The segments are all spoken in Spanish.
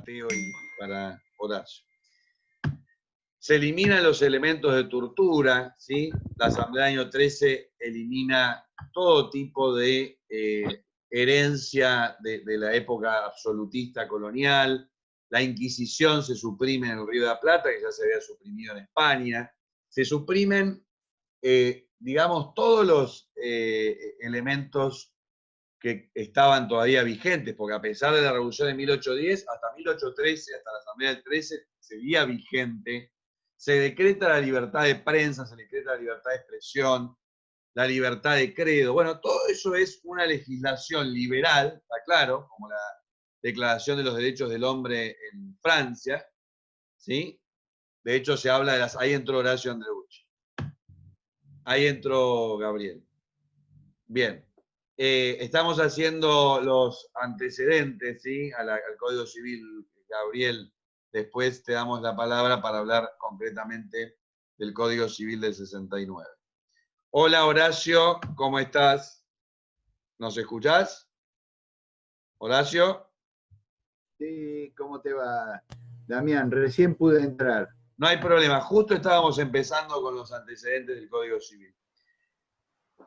Mateo y para Horacio. Se eliminan los elementos de tortura, ¿sí? La Asamblea del año 13 elimina todo tipo de herencia de la época absolutista colonial. La Inquisición se suprime en el Río de la Plata, que ya se había suprimido en España. Se suprimen, digamos, todos los elementos que estaban todavía vigentes, porque a pesar de la revolución de 1810, hasta 1813, hasta la Asamblea del 13, seguía vigente. Se decreta la libertad de prensa, se decreta la libertad de expresión, la libertad de credo. Bueno, todo eso es una legislación liberal, está claro, como la Declaración de los Derechos del Hombre en Francia, ¿sí? De hecho, se habla de las... Ahí entró Horacio Andreucci. Ahí entró Gabriel. Bien. Estamos haciendo los antecedentes, ¿sí? Al Código Civil, Gabriel. Después te damos la palabra para hablar concretamente del Código Civil del 69. Hola Horacio, ¿cómo estás? ¿Nos escuchás? Horacio. Sí, ¿cómo te va, Damián? Recién pude entrar. No hay problema, justo estábamos empezando con los antecedentes del Código Civil.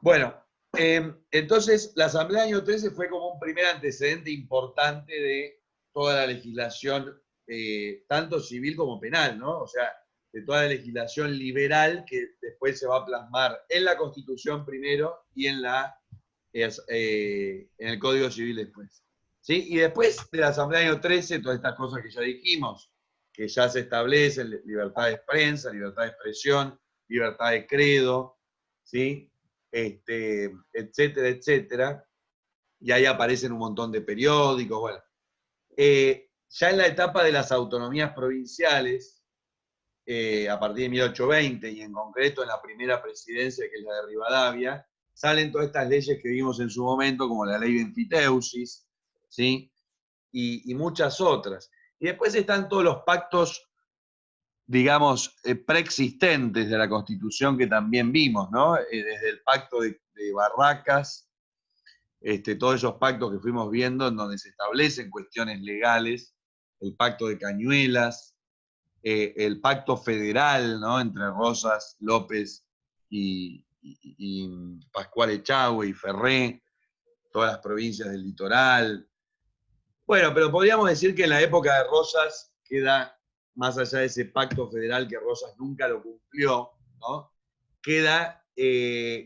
Bueno, entonces la Asamblea del año 13 fue como un primer antecedente importante de toda la legislación, tanto civil como penal, ¿no? O sea, de toda la legislación liberal que después se va a plasmar en la Constitución primero y en el Código Civil después. ¿Sí? Y después de la Asamblea del año 13, todas estas cosas que ya dijimos, que ya se establecen, libertad de prensa, libertad de expresión, libertad de credo, ¿sí? Etcétera, etcétera. Y ahí aparecen un montón de periódicos, bueno. Ya en la etapa de las autonomías provinciales, a partir de 1820, y en concreto en la primera presidencia, que es la de Rivadavia, salen todas estas leyes que vimos en su momento, como la ley de enfiteusis, ¿sí? Y muchas otras. Y después están todos los pactos, digamos, preexistentes de la Constitución que también vimos, ¿no? Desde el pacto de Barracas, todos esos pactos que fuimos viendo en donde se establecen cuestiones legales, el pacto de Cañuelas, el pacto federal, ¿no? Entre Rosas, López y Pascual Echagüe y Ferré, todas las provincias del litoral. Bueno, pero podríamos decir que en la época de Rosas queda, más allá de ese pacto federal que Rosas nunca lo cumplió, ¿no? Queda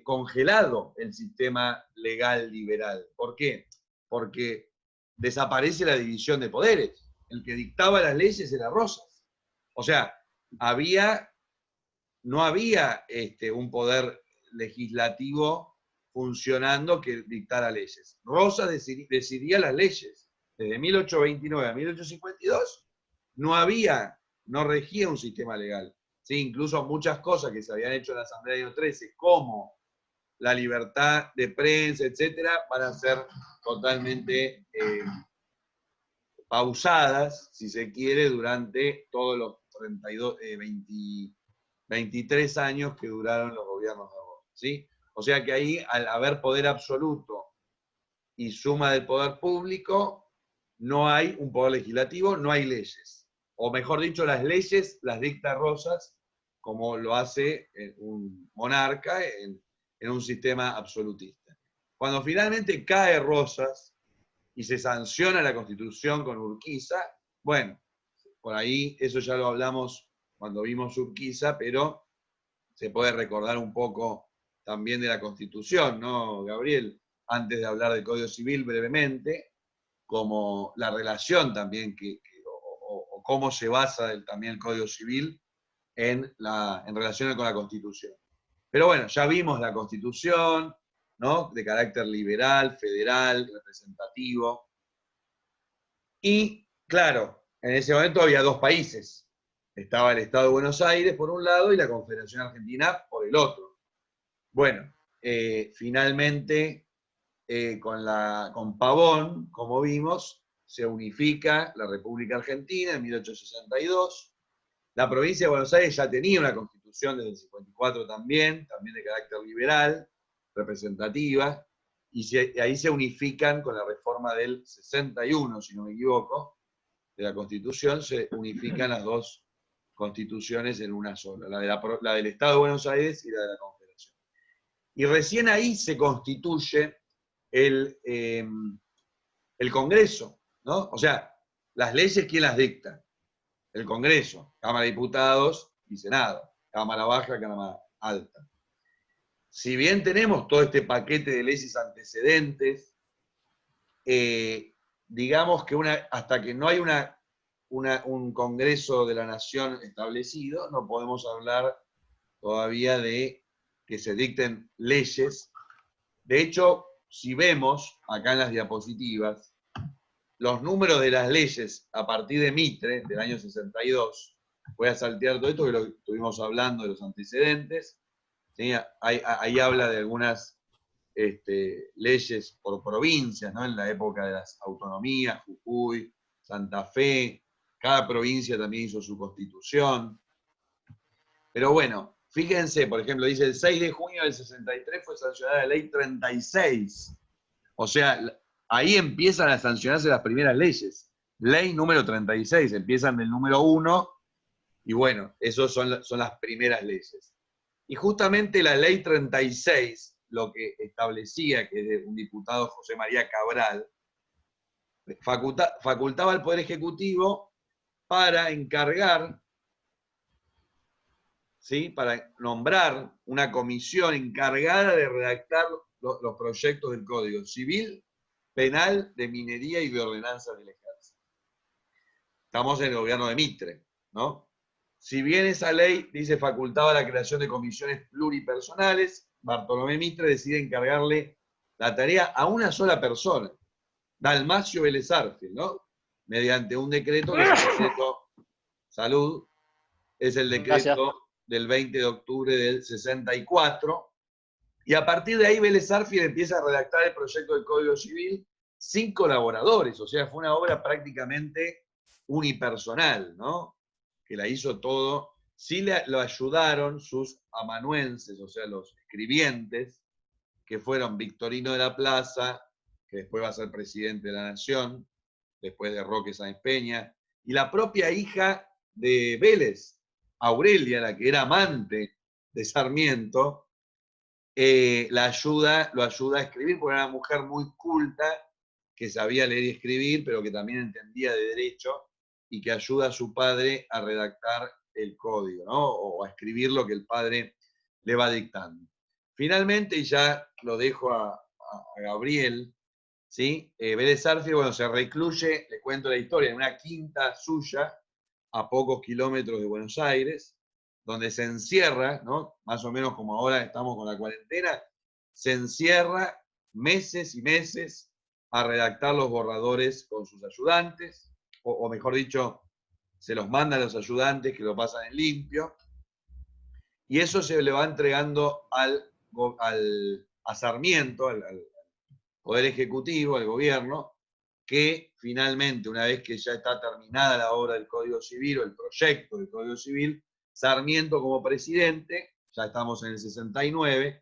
congelado el sistema legal liberal. ¿Por qué? Porque desaparece la división de poderes. El que dictaba las leyes era Rosas. O sea, no había un poder legislativo funcionando que dictara leyes. Rosas decidía las leyes. Desde 1829 a 1852 no regía un sistema legal. ¿Sí? Incluso muchas cosas que se habían hecho en la Asamblea del año 13, como la libertad de prensa, etcétera, van a ser totalmente pausadas, si se quiere, durante todos los 23 años que duraron los gobiernos de Rosas, ¿sí? O sea que ahí, al haber poder absoluto y suma del poder público, no hay un poder legislativo, no hay leyes. O mejor dicho, las leyes las dicta Rosas, como lo hace un monarca en un sistema absolutista. Cuando finalmente cae Rosas y se sanciona la Constitución con Urquiza, bueno, por ahí eso ya lo hablamos cuando vimos Urquiza, pero se puede recordar un poco también de la Constitución, ¿no, Gabriel? Antes de hablar del Código Civil brevemente, como la relación también o cómo se basa también el Código Civil en relación con la Constitución. Pero bueno, ya vimos la Constitución, ¿no? De carácter liberal, federal, representativo. Y, claro, en ese momento había dos países. Estaba el Estado de Buenos Aires por un lado y la Confederación Argentina por el otro. Bueno, finalmente, con Pavón, como vimos, se unifica la República Argentina en 1862. La provincia de Buenos Aires ya tenía una constitución desde el 54 también de carácter liberal, representativa, y ahí se unifican con la reforma del 61, si no me equivoco, de la Constitución, se unifican las dos constituciones en una sola, la del Estado de Buenos Aires y la de la Confederación. Y recién ahí se constituye el Congreso, ¿no? O sea, las leyes, ¿quién las dicta? El Congreso, Cámara de Diputados y Senado, Cámara Baja, Cámara Alta. Si bien tenemos todo este paquete de leyes antecedentes, digamos que hasta que no hay un Congreso de la Nación establecido, no podemos hablar todavía de que se dicten leyes. De hecho, si vemos acá en las diapositivas, los números de las leyes a partir de Mitre, del año 62, voy a saltear todo esto que lo estuvimos hablando de los antecedentes, ¿sí? Ahí habla de algunas leyes por provincias, ¿no? En la época de las autonomías, Jujuy, Santa Fe, cada provincia también hizo su constitución. Pero bueno, fíjense, por ejemplo, dice el 6 de junio del 63 fue sancionada la ley 36. O sea, ahí empiezan a sancionarse las primeras leyes. Ley número 36, empiezan del número 1 y bueno, esas son las primeras leyes. Y justamente la ley 36, lo que establecía, que es de un diputado José María Cabral, facultaba al Poder Ejecutivo para encargar, ¿sí? Para nombrar una comisión encargada de redactar los proyectos del Código Civil, Penal, de Minería y de Ordenanzas del Ejército. Estamos en el gobierno de Mitre, ¿no? Si bien esa ley dice facultaba la creación de comisiones pluripersonales, Bartolomé Mitre decide encargarle la tarea a una sola persona, Dalmacio Vélez Arfield, ¿no? Mediante un decreto que es el decreto Salud, es el decreto del 20 de octubre del 64, y a partir de ahí Vélez Arfield empieza a redactar el proyecto del Código Civil sin colaboradores, o sea, fue una obra prácticamente unipersonal, ¿no? Que la hizo todo. Sí lo ayudaron sus amanuenses, o sea, los escribientes, que fueron Victorino de la Plaza, que después va a ser presidente de la Nación, después de Roque Sáenz Peña, y la propia hija de Vélez, Aurelia, la que era amante de Sarmiento, lo ayuda a escribir, porque era una mujer muy culta, que sabía leer y escribir, pero que también entendía de derecho, y que ayuda a su padre a redactar el código, ¿no? O a escribir lo que el padre le va dictando. Finalmente, y ya lo dejo a Gabriel, ¿sí? Vélez Arfield, bueno, se recluye, le cuento la historia, en una quinta suya, a pocos kilómetros de Buenos Aires, donde se encierra, ¿no? Más o menos como ahora estamos con la cuarentena, se encierra meses y meses a redactar los borradores con sus ayudantes, o mejor dicho, se los manda a los ayudantes que lo pasan en limpio, y eso se le va entregando a Sarmiento, al Poder Ejecutivo, al gobierno, que finalmente, una vez que ya está terminada la obra del Código Civil o el proyecto del Código Civil, Sarmiento como presidente, ya estamos en el 69,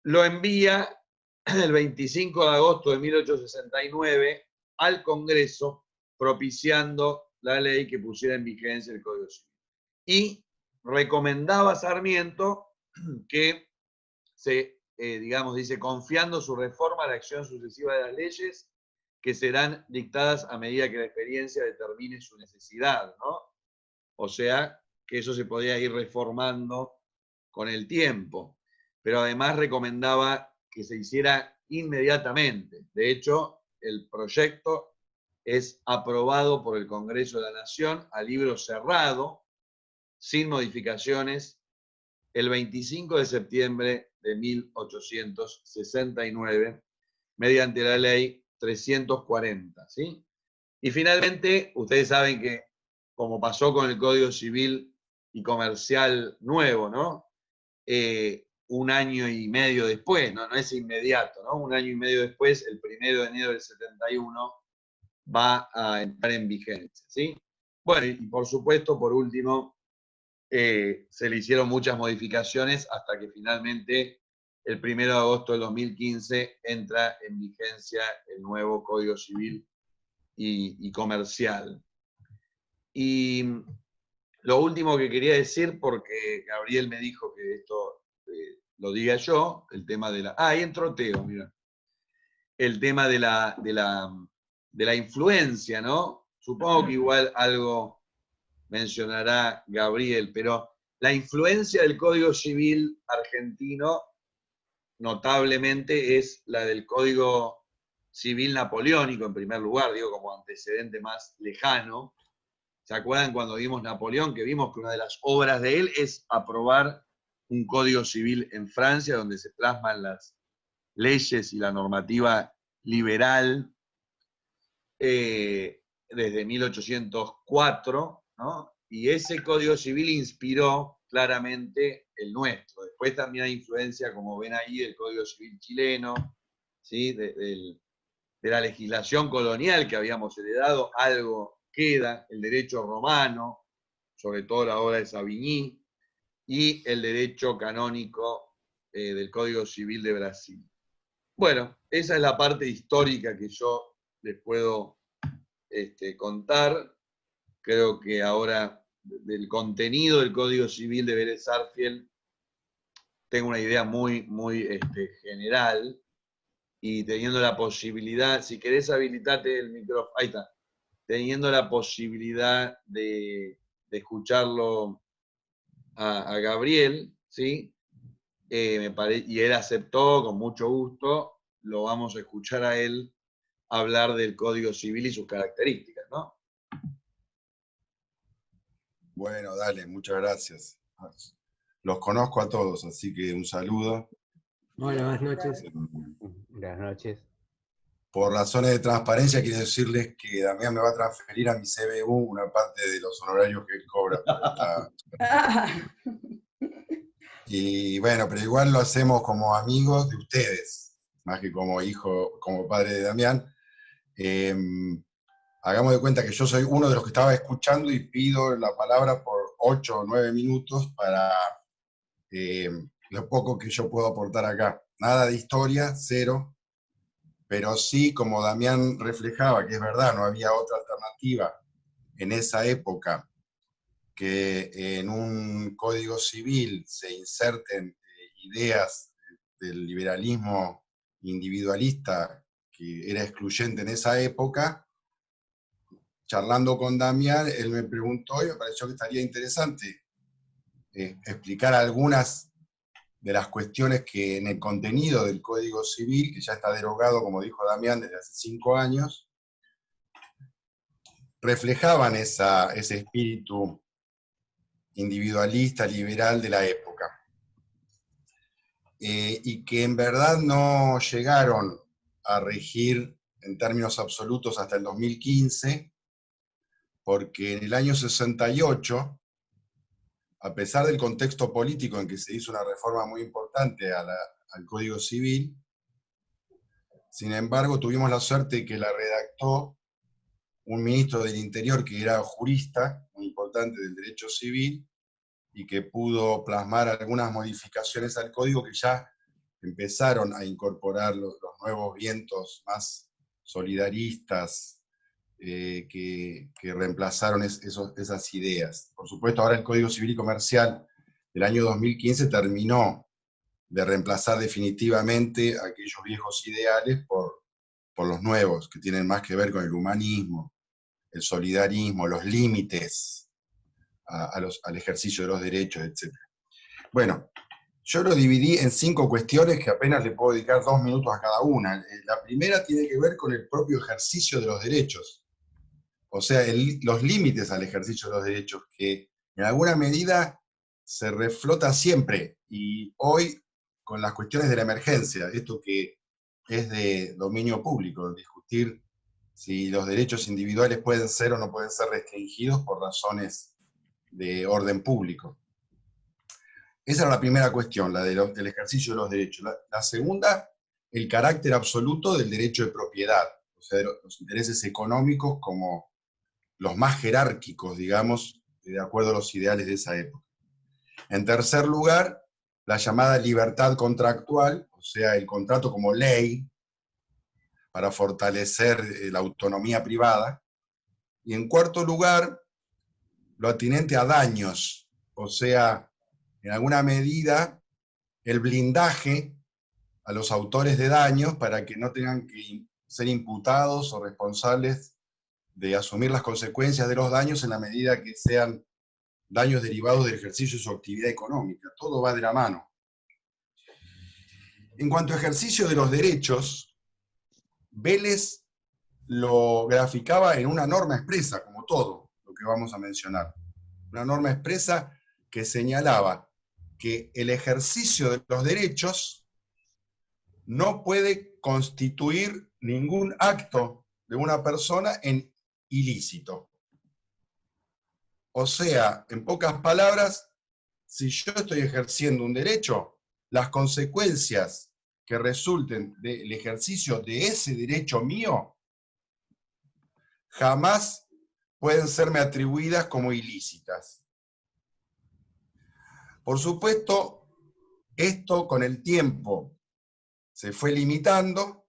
lo envía el 25 de agosto de 1869 al Congreso, propiciando la ley que pusiera en vigencia el Código Civil. Y recomendaba a Sarmiento que digamos, dice, confiando su reforma a la acción sucesiva de las leyes que serán dictadas a medida que la experiencia determine su necesidad, ¿no? O sea, que eso se podía ir reformando con el tiempo. Pero además recomendaba que se hiciera inmediatamente. De hecho, el proyecto es aprobado por el Congreso de la Nación a libro cerrado, sin modificaciones, el 25 de septiembre de 1869, mediante la ley 340, ¿sí? Y finalmente, ustedes saben que, como pasó con el Código Civil y Comercial nuevo, ¿no? Un año y medio después, ¿no? No es inmediato, ¿no? Un año y medio después, el 1 de enero del 71, va a entrar en vigencia, ¿sí? Bueno, y por supuesto, por último, se le hicieron muchas modificaciones hasta que finalmente el 1 de agosto del 2015 entra en vigencia el nuevo Código Civil y comercial. Y lo último que quería decir, porque Gabriel me dijo que esto lo diga yo, el tema de la... ahí entró Teo, mira. El tema de la influencia, ¿no? Supongo que igual algo mencionará Gabriel, pero la influencia del Código Civil argentino notablemente es la del Código Civil napoleónico, en primer lugar, digo, como antecedente más lejano. ¿Se acuerdan cuando vimos Napoleón, que vimos que una de las obras de él es aprobar un Código Civil en Francia, donde se plasman las leyes y la normativa liberal desde 1804, ¿no? Y ese Código Civil inspiró claramente el nuestro. Después también hay influencia, como ven ahí, del Código Civil chileno, ¿sí? de la legislación colonial que habíamos heredado, algo queda, el derecho romano, sobre todo la obra de Savigny, y el derecho canónico del Código Civil de Brasil. Bueno, esa es la parte histórica que yo les puedo contar. Creo que ahora del contenido del Código Civil de Vélez Sarsfield tengo una idea muy, muy general, y teniendo la posibilidad, si querés habilitate el micrófono, ahí está, teniendo la posibilidad de escucharlo a Gabriel, ¿sí? Y él aceptó con mucho gusto, lo vamos a escuchar a él hablar del Código Civil y sus características, ¿no? Bueno, dale, muchas gracias. Los conozco a todos, así que un saludo. Hola, buenas noches. Buenas noches. Por razones de transparencia, quiero decirles que Damián me va a transferir a mi CBU una parte de los honorarios que él cobra. Y bueno, pero igual lo hacemos como amigos de ustedes, más que como hijo, como padre de Damián. Hagamos de cuenta que yo soy uno de los que estaba escuchando y pido la palabra por 8 o 9 minutos para lo poco que yo puedo aportar acá. Nada de historia, cero, pero sí, como Damián reflejaba, que es verdad, no había otra alternativa en esa época que en un código civil se inserten ideas del liberalismo individualista que era excluyente en esa época. Charlando con Damián, él me preguntó y me pareció que estaría interesante explicar algunas de las cuestiones que en el contenido del Código Civil, que ya está derogado, como dijo Damián, desde hace 5 años, reflejaban ese espíritu individualista, liberal de la época. Y que en verdad no llegaron a regir en términos absolutos hasta el 2015, porque en el año 68, a pesar del contexto político en que se hizo una reforma muy importante al Código Civil, sin embargo tuvimos la suerte de que la redactó un ministro del Interior que era jurista, muy importante del derecho civil, y que pudo plasmar algunas modificaciones al código que ya empezaron a incorporar los nuevos vientos más solidaristas que reemplazaron esas ideas. Por supuesto, ahora el Código Civil y Comercial del año 2015 terminó de reemplazar definitivamente aquellos viejos ideales por los nuevos, que tienen más que ver con el humanismo, el solidarismo, los límites al ejercicio de los derechos, etc. Bueno, yo lo dividí en 5 cuestiones que apenas le puedo dedicar 2 minutos a cada una. La primera tiene que ver con el propio ejercicio de los derechos. O sea, los límites al ejercicio de los derechos, que en alguna medida se reflota siempre, y hoy con las cuestiones de la emergencia, esto que es de dominio público, discutir si los derechos individuales pueden ser o no pueden ser restringidos por razones de orden público. Esa era la primera cuestión, la del ejercicio de los derechos. La segunda, el carácter absoluto del derecho de propiedad, o sea, los intereses económicos como los más jerárquicos, digamos, de acuerdo a los ideales de esa época. En tercer lugar, la llamada libertad contractual, o sea, el contrato como ley, para fortalecer la autonomía privada. Y en cuarto lugar, lo atinente a daños, o sea, en alguna medida, el blindaje a los autores de daños para que no tengan que ser imputados o responsables de asumir las consecuencias de los daños en la medida que sean daños derivados del ejercicio de su actividad económica. Todo va de la mano. En cuanto a ejercicio de los derechos, Vélez lo graficaba en una norma expresa, como todo lo que vamos a mencionar. Una norma expresa que señalaba que el ejercicio de los derechos no puede constituir ningún acto de una persona en ilícito. O sea, en pocas palabras, si yo estoy ejerciendo un derecho, las consecuencias que resulten del ejercicio de ese derecho mío jamás pueden serme atribuidas como ilícitas. Por supuesto, esto con el tiempo se fue limitando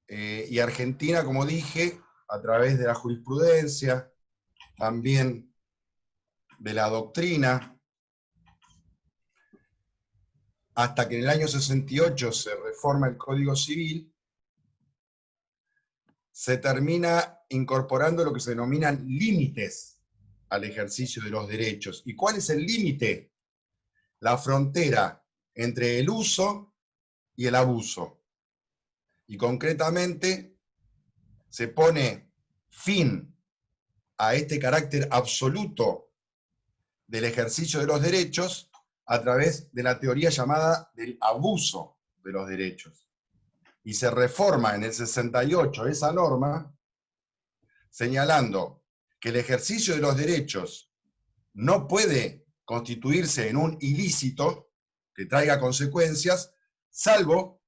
y Argentina, como dije, a través de la jurisprudencia, también de la doctrina, hasta que en el año 68 se reforma el Código Civil, se termina incorporando lo que se denominan límites al ejercicio de los derechos. ¿Y cuál es el límite? La frontera entre el uso y el abuso. Y concretamente se pone fin a este carácter absoluto del ejercicio de los derechos a través de la teoría llamada del abuso de los derechos. Y se reforma en el 68 esa norma, señalando que el ejercicio de los derechos no puede constituirse en un ilícito que traiga consecuencias, salvo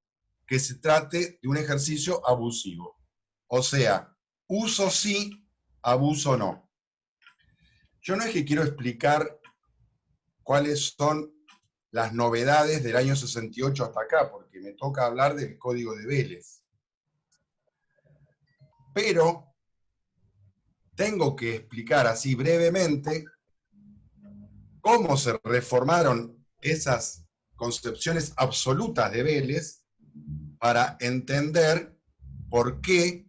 que se trate de un ejercicio abusivo. O sea, uso sí, abuso no. Yo no es que quiero explicar cuáles son las novedades del año 68 hasta acá, porque me toca hablar del Código de Vélez. Pero tengo que explicar así brevemente cómo se reformaron esas concepciones absolutas de Vélez para entender por qué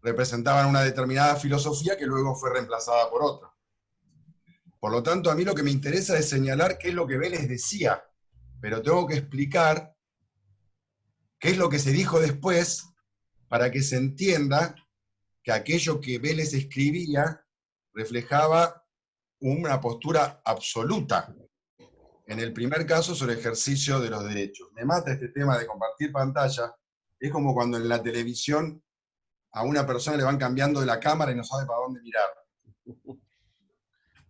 representaban una determinada filosofía que luego fue reemplazada por otra. Por lo tanto, a mí lo que me interesa es señalar qué es lo que Vélez decía, pero tengo que explicar qué es lo que se dijo después para que se entienda que aquello que Vélez escribía reflejaba una postura absoluta, en el primer caso sobre el ejercicio de los derechos. Me mata este tema de compartir pantalla, es como cuando en la televisión a una persona le van cambiando de la cámara y no sabe para dónde mirar.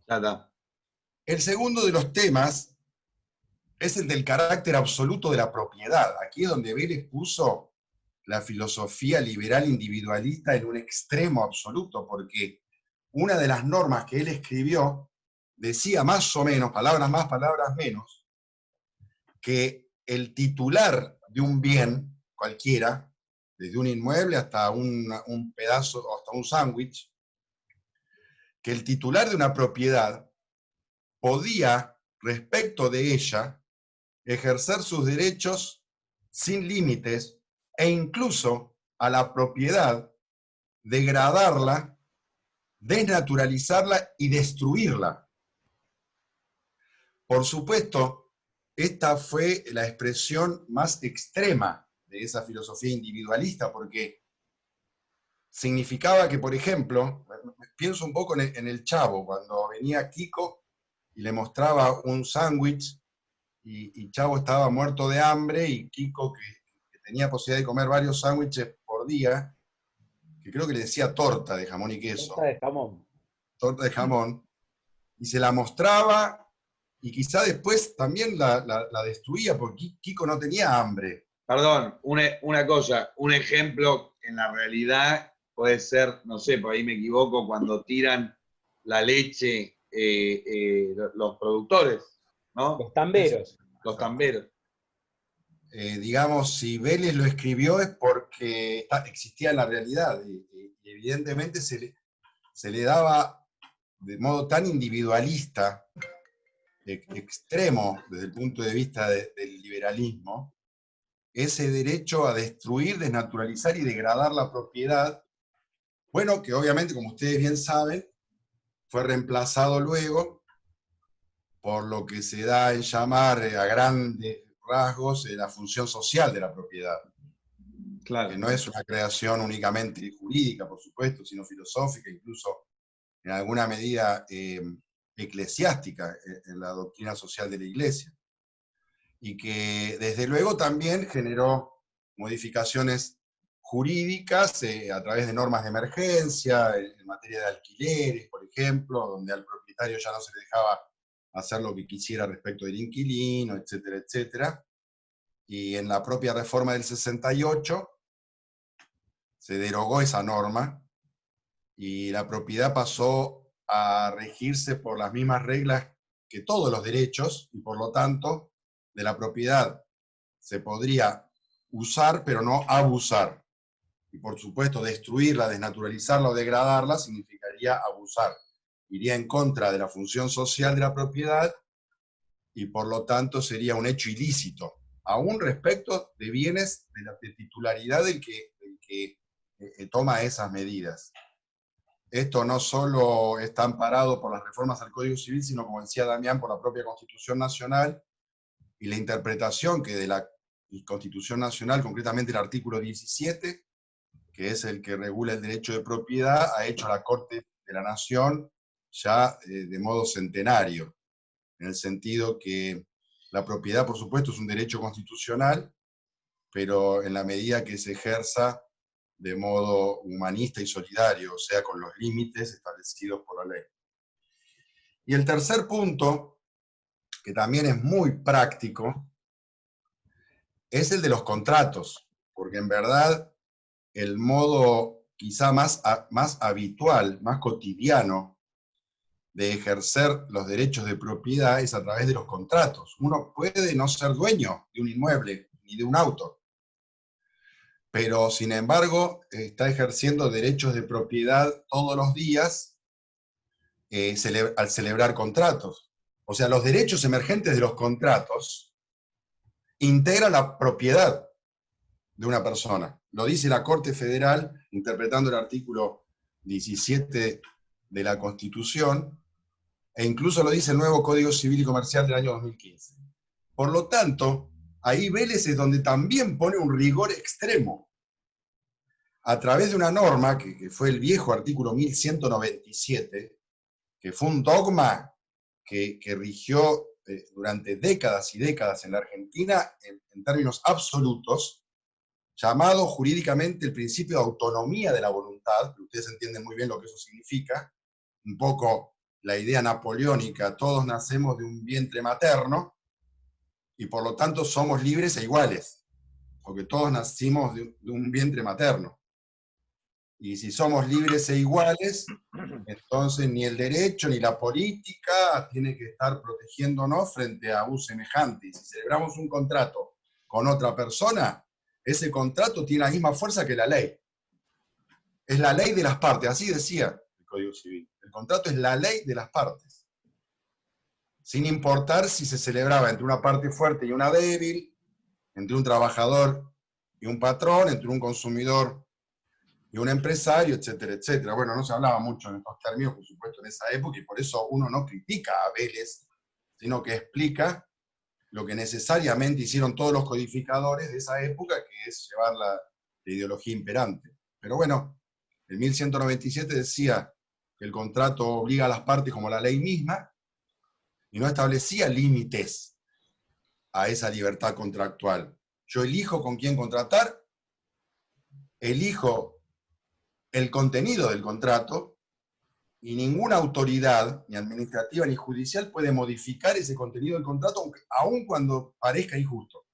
Ya está. El segundo de los temas es el del carácter absoluto de la propiedad. Aquí es donde Vélez puso la filosofía liberal individualista en un extremo absoluto, porque una de las normas que él escribió decía más o menos, palabras más, palabras menos, que el titular de un bien cualquiera, desde un inmueble hasta un pedazo, hasta un sándwich, que el titular de una propiedad podía, respecto de ella, ejercer sus derechos sin límites e incluso a la propiedad degradarla, desnaturalizarla y destruirla. Por supuesto, esta fue la expresión más extrema de esa filosofía individualista, porque significaba que, por ejemplo, pienso un poco en el Chavo, cuando venía Kiko y le mostraba un sándwich y Chavo estaba muerto de hambre y Kiko, que tenía posibilidad de comer varios sándwiches por día, que creo que le decía torta de jamón y queso. Torta de jamón. Torta de jamón. Y se la mostraba y quizá después también la destruía porque Kiko no tenía hambre. Perdón, una cosa, un ejemplo en la realidad puede ser, no sé, por ahí me equivoco, cuando tiran la leche los productores, ¿no? Los tamberos. Los tamberos. digamos, si Vélez lo escribió es porque existía en la realidad, y evidentemente se le daba de modo tan individualista, extremo desde el punto de vista del liberalismo, ese derecho a destruir, desnaturalizar y degradar la propiedad, bueno, que obviamente, como ustedes bien saben, fue reemplazado luego por lo que se da en llamar a grandes rasgos la función social de la propiedad. Claro. Que no es una creación únicamente jurídica, por supuesto, sino filosófica, incluso en alguna medida eclesiástica en la doctrina social de la Iglesia. Y que desde luego también generó modificaciones jurídicas a través de normas de emergencia, en materia de alquileres, por ejemplo, donde al propietario ya no se le dejaba hacer lo que quisiera respecto del inquilino, etcétera, etcétera. Y en la propia reforma del 68 se derogó esa norma y la propiedad pasó a regirse por las mismas reglas que todos los derechos, y por lo tanto, de la propiedad se podría usar, pero no abusar. Y por supuesto, destruirla, desnaturalizarla o degradarla significaría abusar. Iría en contra de la función social de la propiedad y por lo tanto sería un hecho ilícito, aún respecto de bienes de titularidad del que toma esas medidas. Esto no solo está amparado por las reformas al Código Civil, sino, como decía Damián, por la propia Constitución Nacional y la interpretación que de la Constitución Nacional, concretamente el artículo 17, que es el que regula el derecho de propiedad, ha hecho la Corte de la Nación ya de modo centenario, en el sentido que la propiedad, por supuesto, es un derecho constitucional, pero en la medida que se ejerza de modo humanista y solidario, o sea, con los límites establecidos por la ley. Y el tercer punto, que también es muy práctico, es el de los contratos, porque en verdad el modo quizá más habitual, más cotidiano de ejercer los derechos de propiedad es a través de los contratos. Uno puede no ser dueño de un inmueble ni de un auto, pero sin embargo está ejerciendo derechos de propiedad todos los días al celebrar contratos. O sea, los derechos emergentes de los contratos integran la propiedad de una persona. Lo dice la Corte Federal, interpretando el artículo 17 de la Constitución, e incluso lo dice el nuevo Código Civil y Comercial del año 2015. Por lo tanto, ahí Vélez es donde también pone un rigor extremo, a través de una norma, que fue el viejo artículo 1197, que fue un dogma que rigió durante décadas y décadas en la Argentina en términos absolutos, llamado jurídicamente el principio de autonomía de la voluntad, que ustedes entienden muy bien lo que eso significa, un poco la idea napoleónica, todos nacemos de un vientre materno, y por lo tanto somos libres e iguales, porque todos nacimos de un vientre materno. Y si somos libres e iguales, entonces ni el derecho ni la política tiene que estar protegiéndonos frente a un semejante. Y si celebramos un contrato con otra persona, ese contrato tiene la misma fuerza que la ley. Es la ley de las partes, así decía el Código Civil. El contrato es la ley de las partes. Sin importar si se celebraba entre una parte fuerte y una débil, entre un trabajador y un patrón, entre un consumidor y un empresario, etcétera, etcétera. Bueno, no se hablaba mucho en estos términos, por supuesto, en esa época, y por eso uno no critica a Vélez, sino que explica lo que necesariamente hicieron todos los codificadores de esa época, que es llevar la ideología imperante. Pero bueno, el 1197 decía que el contrato obliga a las partes como la ley misma, y no establecía límites a esa libertad contractual. Yo elijo con quién contratar, elijo el contenido del contrato, y ninguna autoridad, ni administrativa ni judicial, puede modificar ese contenido del contrato, aun cuando parezca injusto.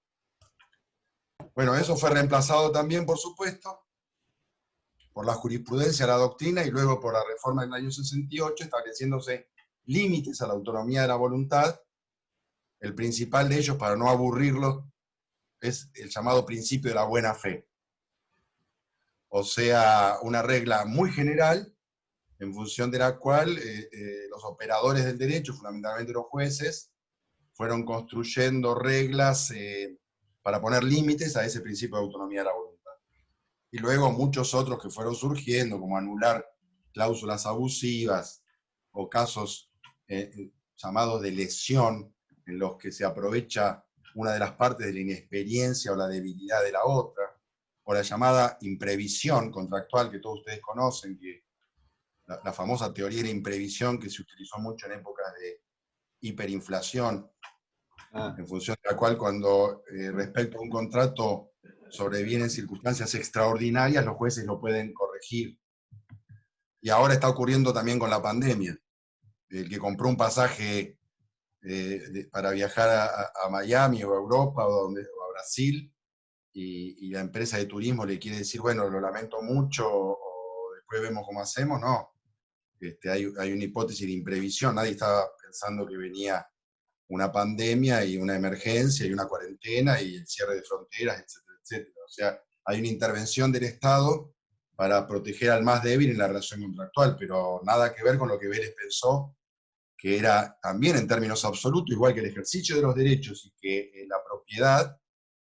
Bueno, eso fue reemplazado también, por supuesto, por la jurisprudencia, la doctrina, y luego por la reforma del año 68, estableciéndose límites a la autonomía de la voluntad, el principal de ellos, para no aburrirlos, es el llamado principio de la buena fe. O sea, una regla muy general, en función de la cual los operadores del derecho, fundamentalmente los jueces, fueron construyendo reglas para poner límites a ese principio de autonomía de la voluntad. Y luego muchos otros que fueron surgiendo, como anular cláusulas abusivas o casos llamados de lesión, en los que se aprovecha una de las partes de la inexperiencia o la debilidad de la otra, o la llamada imprevisión contractual que todos ustedes conocen, que la famosa teoría de la imprevisión que se utilizó mucho en épocas de hiperinflación, en función de la cual cuando respecto a un contrato sobrevienen circunstancias extraordinarias, los jueces lo pueden corregir. Y ahora está ocurriendo también con la pandemia. El que compró un pasaje para viajar a Miami o a Europa o a Brasil, y la empresa de turismo le quiere decir, bueno, lo lamento mucho, o después vemos cómo hacemos, no. Hay una hipótesis de imprevisión, nadie estaba pensando que venía una pandemia y una emergencia y una cuarentena y el cierre de fronteras, etcétera, etcétera. O sea, hay una intervención del Estado para proteger al más débil en la relación contractual, pero nada que ver con lo que Vélez pensó, que era también en términos absolutos, igual que el ejercicio de los derechos y que la propiedad,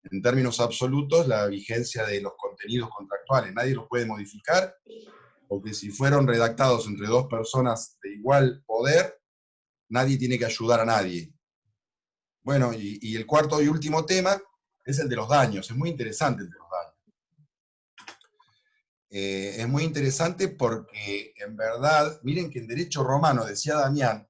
en términos absolutos, la vigencia de los contenidos contractuales. Nadie los puede modificar, porque si fueron redactados entre dos personas de igual poder, nadie tiene que ayudar a nadie. Bueno, y el cuarto y último tema es el de los daños. Es muy interesante el de los daños. Es muy interesante porque, en verdad, miren que en derecho romano, decía Damián,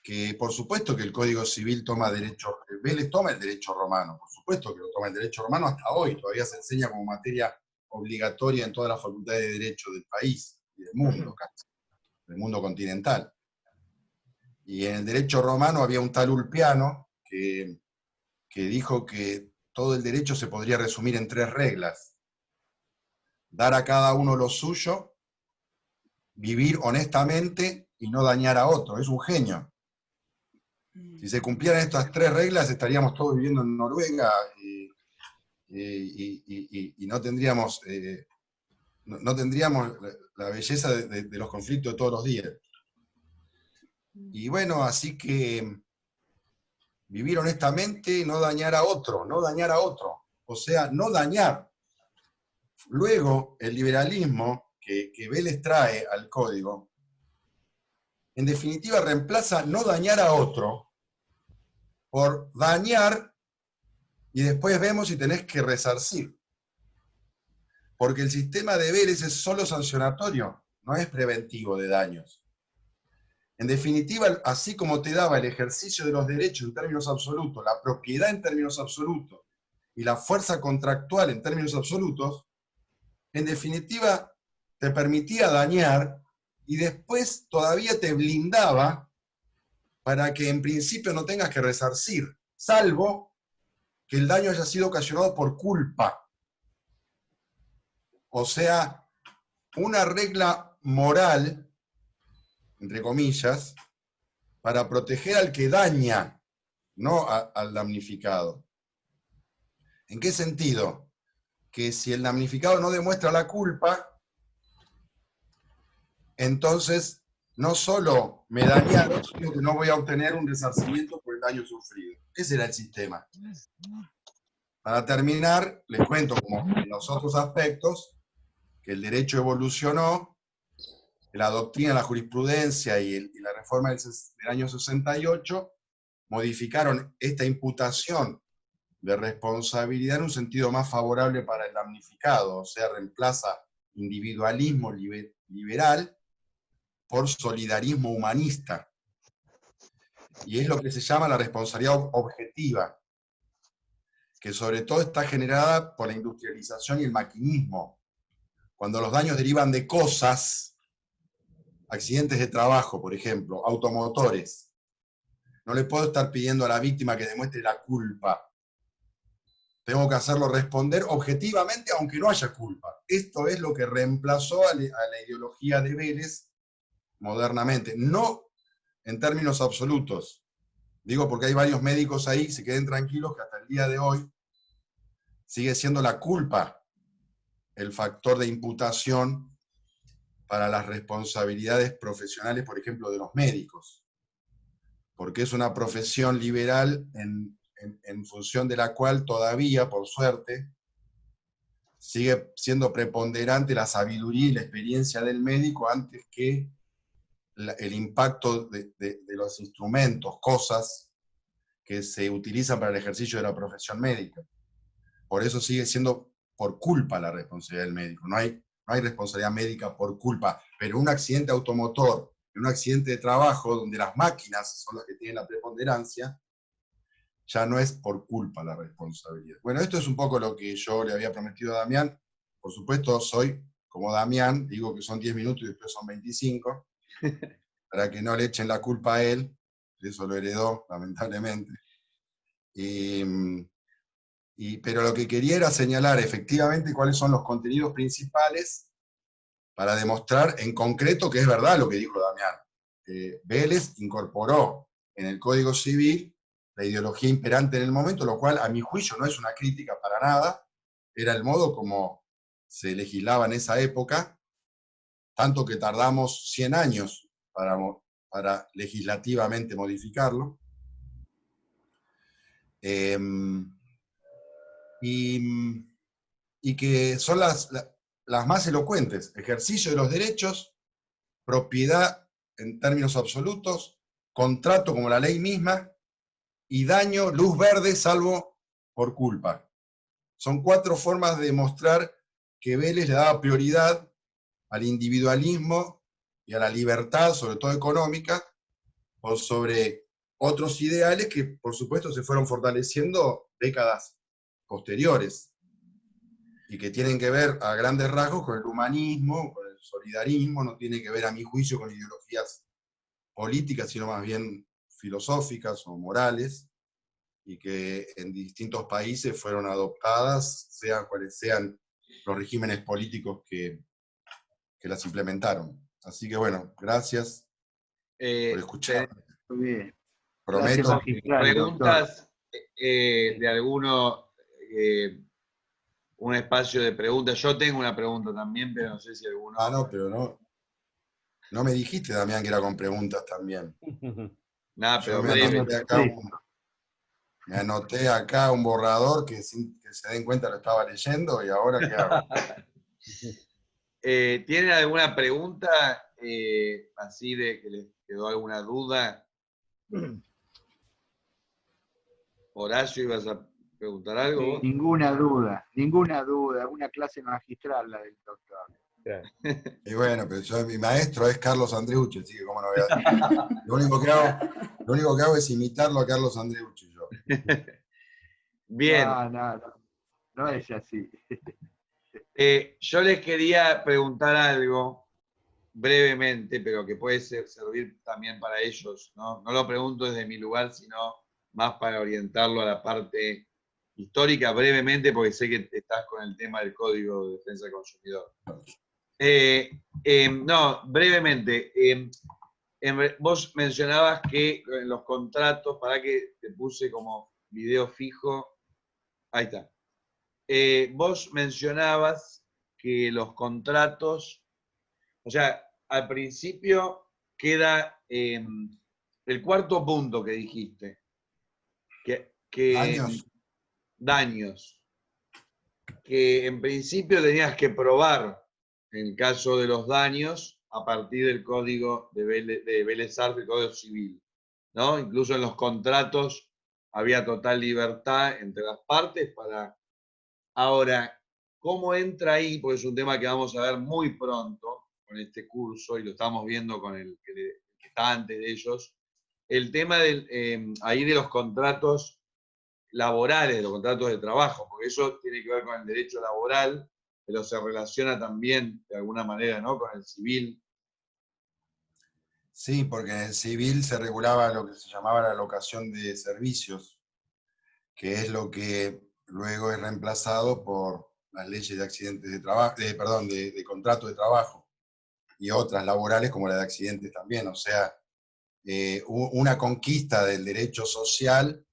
que por supuesto que el Código Civil toma derecho, Vélez toma el derecho romano, por supuesto que lo toma el derecho romano hasta hoy, todavía se enseña como materia obligatoria en todas las facultades de derecho del país y del mundo, casi, del mundo continental. Y en el derecho romano había un tal Ulpiano que dijo que todo el derecho se podría resumir en 3 reglas: dar a cada uno lo suyo, vivir honestamente y no dañar a otro. Es un genio. Si se cumplieran estas 3 reglas, estaríamos todos viviendo en Noruega y no tendríamos, no tendríamos la belleza de los conflictos de todos los días. Y bueno, así que vivir honestamente, no dañar a otro, no dañar a otro. O sea, no dañar. Luego, el liberalismo que Vélez trae al código, en definitiva reemplaza no dañar a otro por dañar y después vemos si tenés que resarcir. Porque el sistema de Vélez es solo sancionatorio, no es preventivo de daños. En definitiva, así como te daba el ejercicio de los derechos en términos absolutos, la propiedad en términos absolutos y la fuerza contractual en términos absolutos, en definitiva te permitía dañar y después todavía te blindaba para que en principio no tengas que resarcir, salvo que el daño haya sido ocasionado por culpa. O sea, una regla moral, entre comillas, para proteger al que daña, no al damnificado. ¿En qué sentido? Que si el damnificado no demuestra la culpa, entonces no solo me dañaron, sino que no voy a obtener un resarcimiento por el daño sufrido. Ese era el sistema. Para terminar, les cuento, como en los otros aspectos, que el derecho evolucionó, la doctrina, la jurisprudencia y la reforma del año 68 modificaron esta imputación de responsabilidad en un sentido más favorable para el damnificado, o sea, reemplaza individualismo liberal por solidarismo humanista. Y es lo que se llama la responsabilidad objetiva, que sobre todo está generada por la industrialización y el maquinismo. Cuando los daños derivan de cosas, accidentes de trabajo, por ejemplo, automotores, no le puedo estar pidiendo a la víctima que demuestre la culpa. Tengo que hacerlo responder objetivamente, aunque no haya culpa. Esto es lo que reemplazó a la ideología de Vélez modernamente. No en términos absolutos. Digo porque hay varios médicos ahí, se queden tranquilos, que hasta el día de hoy sigue siendo la culpa el factor de imputación para las responsabilidades profesionales, por ejemplo, de los médicos, porque es una profesión liberal en función de la cual todavía, por suerte, sigue siendo preponderante la sabiduría y la experiencia del médico antes que el impacto de los instrumentos, cosas que se utilizan para el ejercicio de la profesión médica. Por eso sigue siendo por culpa la responsabilidad del médico. No hay responsabilidad médica por culpa, pero un accidente automotor, un accidente de trabajo donde las máquinas son las que tienen la preponderancia, ya no es por culpa la responsabilidad. Bueno, esto es un poco lo que yo le había prometido a Damián. Por supuesto, soy como Damián, digo que son 10 minutos y después son 25, para que no le echen la culpa a él, eso lo heredó, lamentablemente. Pero lo que quería era señalar efectivamente cuáles son los contenidos principales para demostrar en concreto que es verdad lo que dijo Damián. Vélez incorporó en el Código Civil la ideología imperante en el momento, lo cual a mi juicio no es una crítica para nada, era el modo como se legislaba en esa época, tanto que tardamos 100 años para legislativamente modificarlo. Y que son las más elocuentes: ejercicio de los derechos, propiedad en términos absolutos, contrato como la ley misma, y daño, luz verde, salvo por culpa. Son 4 formas de demostrar que Vélez le daba prioridad al individualismo y a la libertad, sobre todo económica, por sobre otros ideales que, por supuesto, se fueron fortaleciendo décadas posteriores, y que tienen que ver a grandes rasgos con el humanismo, con el solidarismo, no tiene que ver, a mi juicio, con ideologías políticas, sino más bien filosóficas o morales, y que en distintos países fueron adoptadas, sean cuales sean los regímenes políticos que las implementaron. Así que bueno, gracias por escuchar. Muy bien. Gracias, Prometo. magistral, Preguntas de alguno, un espacio de preguntas. Yo tengo una pregunta también, pero no sé si alguno... Ah, no, pero no me dijiste, Damián, que era con preguntas también. Nada, pero Yo me anoté acá un borrador que sin que se den cuenta lo estaba leyendo, y ahora ¿qué hago? ¿Tienen alguna pregunta así de que les quedó alguna duda? Horacio, ¿ibas a preguntar algo? Ninguna duda, una clase magistral la del doctor. Y bueno, pero mi maestro es Carlos Andreucci, así que cómo no voy a... Lo único que hago es imitarlo a Carlos Andreucci yo. Bien. No es así. Yo les quería preguntar algo brevemente, pero que puede servir también para ellos, ¿no? No lo pregunto desde mi lugar, sino más para orientarlo a la parte histórica brevemente, porque sé que estás con el tema del Código de Defensa del Consumidor. No, brevemente. Vos mencionabas que en los contratos, para que te puse como video fijo, ahí está. Vos mencionabas que los contratos, o sea, al principio queda el cuarto punto que dijiste, daños, que en principio tenías que probar en el caso de los daños a partir del código de Vélez Arfield, el Código Civil, ¿no? Incluso en los contratos había total libertad entre las partes para... Ahora, ¿cómo entra ahí? Porque es un tema que vamos a ver muy pronto con este curso, y lo estamos viendo con el que está antes de ellos, el tema ahí de los contratos laborales, de los contratos de trabajo, porque eso tiene que ver con el derecho laboral, pero se relaciona también de alguna manera, ¿no?, con el civil. Sí, porque en el civil se regulaba lo que se llamaba la locación de servicios, que es lo que luego es reemplazado por las leyes de accidentes de trabajo, de contrato de trabajo, y otras laborales como la de accidentes también. O sea, una conquista del derecho social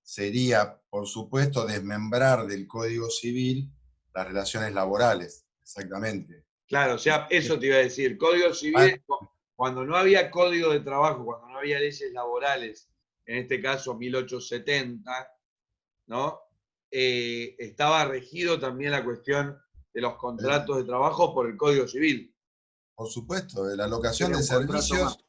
sería por supuesto, desmembrar del Código Civil las relaciones laborales, exactamente. Claro, o sea, eso te iba a decir. Código Civil, cuando no había código de trabajo, cuando no había leyes laborales, en este caso 1870, ¿no? Estaba regido también la cuestión de los contratos de trabajo por el Código Civil. Por supuesto, la locación Era de un contrato más. servicios.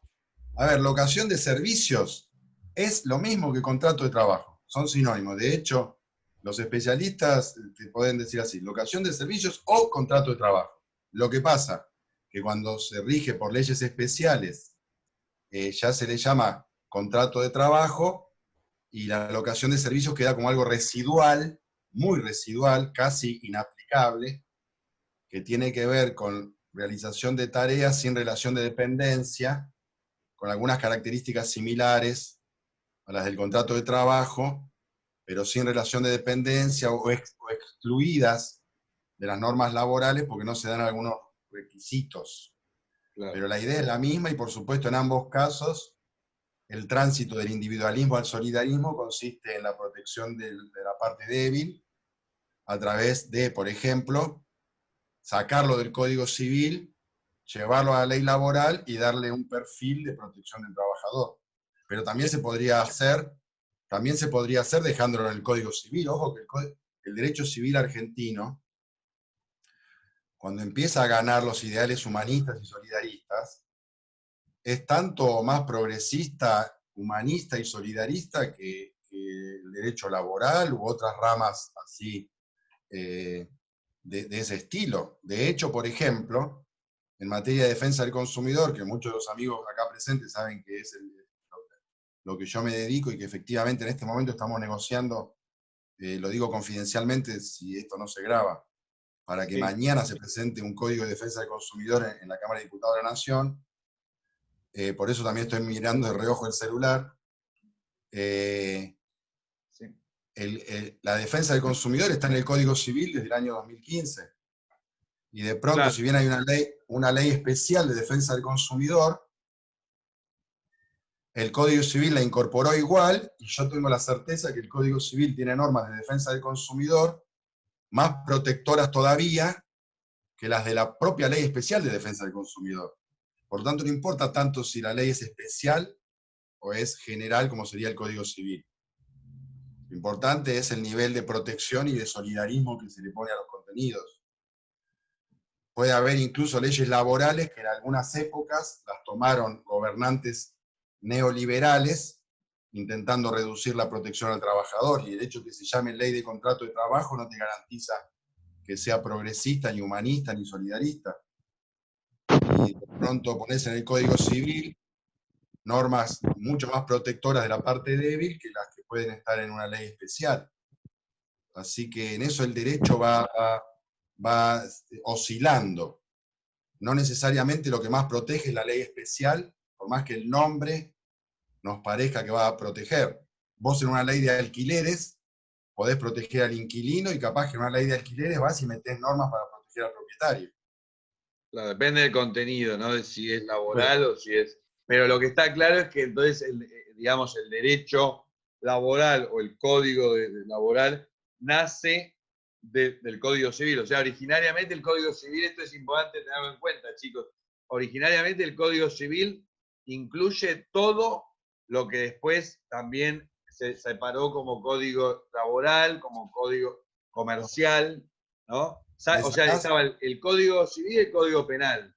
A ver, locación de servicios es lo mismo que contrato de trabajo, son sinónimos. De hecho, los especialistas te pueden decir así, locación de servicios o contrato de trabajo. Lo que pasa que cuando se rige por leyes especiales, ya se le llama contrato de trabajo y la locación de servicios queda como algo residual, muy residual, casi inaplicable, que tiene que ver con realización de tareas sin relación de dependencia, con algunas características similares a las del contrato de trabajo, pero sin relación de dependencia o excluidas de las normas laborales porque no se dan algunos requisitos. Claro. Pero la idea es la misma y por supuesto en ambos casos el tránsito del individualismo al solidarismo consiste en la protección de la parte débil a través de, por ejemplo, sacarlo del Código Civil, llevarlo a la ley laboral y darle un perfil de protección del trabajador. Pero también se podría hacer dejándolo en el Código Civil. Ojo que el derecho civil argentino, cuando empieza a ganar los ideales humanistas y solidaristas, es tanto más progresista, humanista y solidarista que el derecho laboral u otras ramas así de ese estilo. De hecho, por ejemplo, en materia de defensa del consumidor, que muchos de los amigos acá presentes saben que es lo que yo me dedico y que efectivamente en este momento estamos negociando, lo digo confidencialmente si esto no se graba, para que mañana se presente un código de defensa del consumidor en la Cámara de Diputados de la Nación. Por eso también estoy mirando de reojo el celular. La defensa del consumidor está en el Código Civil desde el año 2015. Y de pronto, claro, si bien hay una ley especial de defensa del consumidor, el Código Civil la incorporó igual, y yo tengo la certeza que el Código Civil tiene normas de defensa del consumidor más protectoras todavía que las de la propia ley especial de defensa del consumidor. Por lo tanto, no importa tanto si la ley es especial o es general, como sería el Código Civil. Lo importante es el nivel de protección y de solidarismo que se le pone a los contenidos. Puede haber incluso leyes laborales que en algunas épocas las tomaron gobernantes neoliberales, intentando reducir la protección al trabajador, y el hecho de que se llame ley de contrato de trabajo no te garantiza que sea progresista, ni humanista, ni solidarista. Y de pronto pones en el Código Civil normas mucho más protectoras de la parte débil que las que pueden estar en una ley especial. Así que en eso el derecho va oscilando. No necesariamente lo que más protege es la ley especial, por más que el nombre nos parezca que va a proteger. Vos en una ley de alquileres podés proteger al inquilino y capaz que en una ley de alquileres vas y metés normas para proteger al propietario. Claro, depende del contenido, ¿no? De si es laboral o si es... Pero lo que está claro es que entonces, digamos, el derecho laboral o el código laboral nace del Código Civil. O sea, originariamente el Código Civil, esto es importante tenerlo en cuenta, chicos, originariamente el Código Civil incluye todo lo que después también se separó como código laboral, como código comercial, ¿no? O sea, estaba el Código Civil y el Código Penal.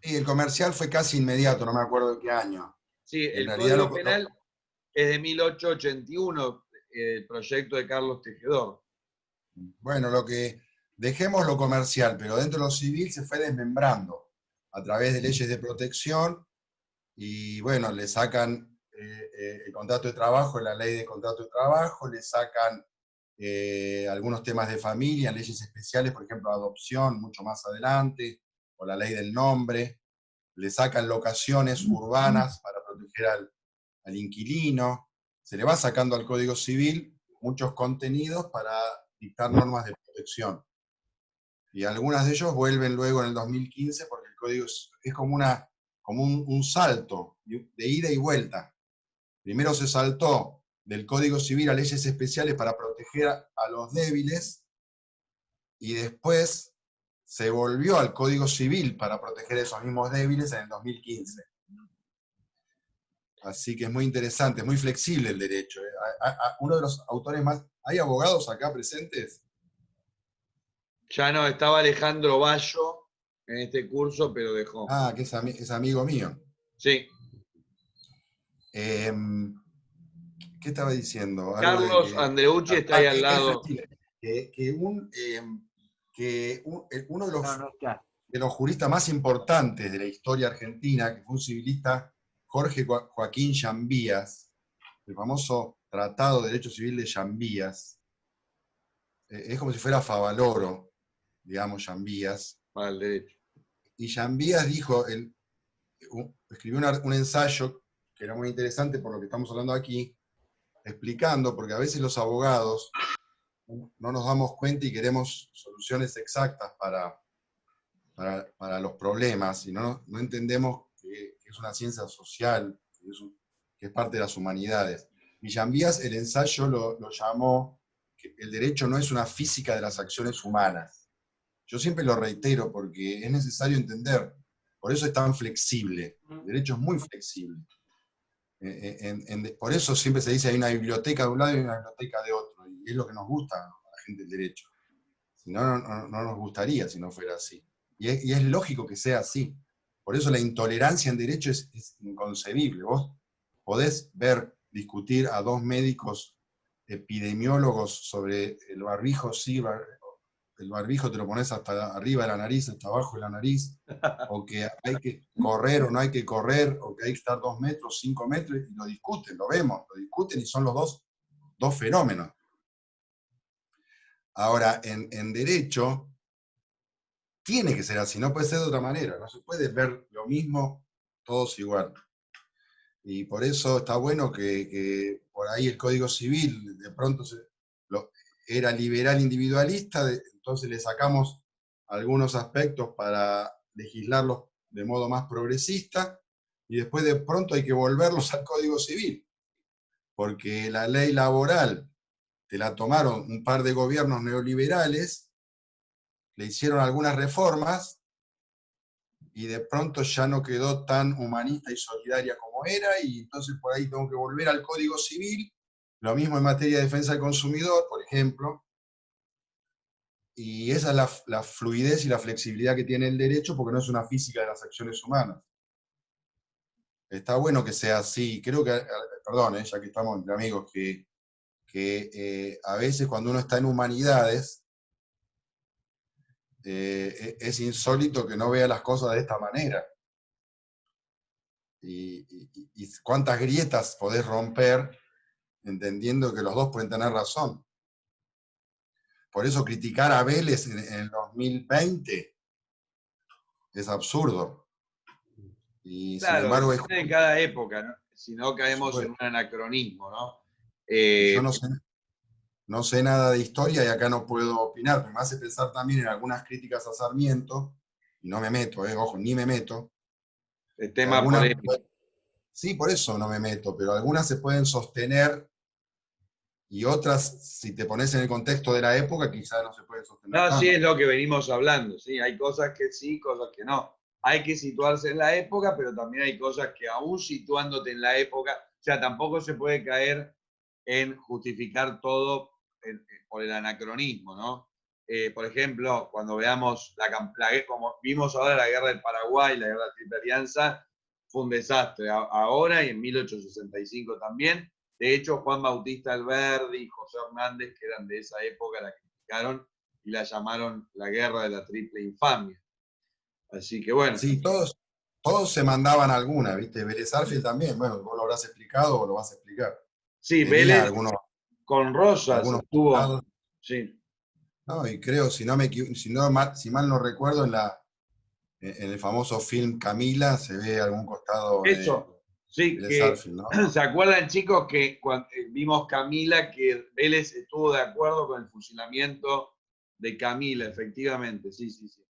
Sí, el comercial fue casi inmediato, no me acuerdo de qué año. Sí, el Código Penal es de 1881, el proyecto de Carlos Tejedor. Bueno, dejemos lo comercial, pero dentro de lo civil se fue desmembrando a través de leyes de protección y bueno, le sacan el contrato de trabajo en la ley de contrato de trabajo, le sacan algunos temas de familia, leyes especiales, por ejemplo, adopción, mucho más adelante, o la ley del nombre, le sacan locaciones urbanas para proteger al inquilino, se le va sacando al Código Civil muchos contenidos para dictar normas de protección. Y algunas de ellos vuelven luego en el 2015 porque el código es como un salto de ida y vuelta. Primero se saltó del Código Civil a leyes especiales para proteger a los débiles, y después se volvió al Código Civil para proteger a esos mismos débiles en el 2015. Así que es muy interesante, es muy flexible el derecho. Uno de los autores más... ¿Hay abogados acá presentes? Ya no, estaba Alejandro Bayo en este curso, pero dejó. Ah, que es amigo mío. Sí. ¿Qué estaba diciendo? Algo de Carlos que... Andreucci está ahí al que es lado. flexible. Uno de No, no está. los juristas más importantes de la historia argentina, que fue un civilista, Jorge Joaquín Llambías, el famoso Tratado de Derecho Civil de Llambías, es como si fuera Favaloro, digamos, Llambías. Para el derecho. Y Llambías dijo, escribió un ensayo que era muy interesante por lo que estamos hablando aquí, explicando, porque a veces los abogados no nos damos cuenta y queremos soluciones exactas para los problemas, y no entendemos que es una ciencia social, que es parte de las humanidades. Y Llambías el ensayo lo llamó que el derecho no es una física de las acciones humanas. Yo siempre lo reitero porque es necesario entender, por eso es tan flexible, el derecho es muy flexible. Por eso siempre se dice hay una biblioteca de un lado y una biblioteca de otro, y es lo que nos gusta a la gente del derecho. Si no, no nos gustaría si no fuera así. Y es lógico que sea así. Por eso la intolerancia en derecho es inconcebible. Vos podés discutir a dos médicos epidemiólogos sobre el barbijo, sí, el barbijo te lo pones hasta arriba de la nariz, hasta abajo de la nariz, o que hay que correr o no hay que correr, o que hay que estar 2 metros, 5 metros, y lo discuten, lo vemos, lo discuten, y son los dos fenómenos. Ahora, en derecho, tiene que ser así, no puede ser de otra manera, no se puede ver lo mismo todos igual. Y por eso está bueno que por ahí el Código Civil de pronto era liberal individualista, entonces le sacamos algunos aspectos para legislarlos de modo más progresista, y después de pronto hay que volverlos al Código Civil, porque la ley laboral te la tomaron un par de gobiernos neoliberales, le hicieron algunas reformas, y de pronto ya no quedó tan humanista y solidaria como era, y entonces por ahí tengo que volver al Código Civil, lo mismo en materia de defensa del consumidor, por ejemplo, y esa es la fluidez y la flexibilidad que tiene el derecho, porque no es una física de las acciones humanas. Está bueno que sea así, creo que, perdón, ya que estamos entre amigos, que a veces cuando uno está en humanidades, es insólito que no vea las cosas de esta manera. Y cuántas grietas podés romper entendiendo que los dos pueden tener razón. Por eso criticar a Vélez en el 2020 es absurdo. Y sin Claro, embargo es... depende de cada época, ¿no? Si no caemos en un anacronismo, ¿no? Yo no sé nada de historia y acá no puedo opinar, pero me hace pensar también en algunas críticas a Sarmiento, y no me meto, ojo, ni me meto. El tema polémico. Sí, por eso no me meto, pero algunas se pueden sostener y otras, si te pones en el contexto de la época, quizás no se pueden sostener No, tanto. sí es lo que venimos hablando, sí, hay cosas que sí, cosas que no. Hay que situarse en la época, pero también hay cosas que aún situándote en la época, o sea, tampoco se puede caer en justificar todo por el anacronismo, ¿no? Por ejemplo, cuando veamos como vimos ahora la guerra del Paraguay, la guerra de la Triple Alianza, fue un desastre ahora y en 1865 también. De hecho, Juan Bautista Alberdi y José Hernández, que eran de esa época, la criticaron y la llamaron la guerra de la triple infamia. Así que bueno. Sí, todos se mandaban alguna, ¿viste? Vélez Sarsfield también, bueno, vos lo habrás explicado o lo vas a explicar. Sí, Tenía Vélez algunos con Rosas estuvo. Sí. No, y creo, si mal no recuerdo, en el famoso film Camila se ve algún costado Eso, sí, de que Sarfield, ¿no? se acuerdan, chicos, que cuando vimos Camila, que Vélez estuvo de acuerdo con el fusilamiento de Camila, efectivamente, sí, sí, sí.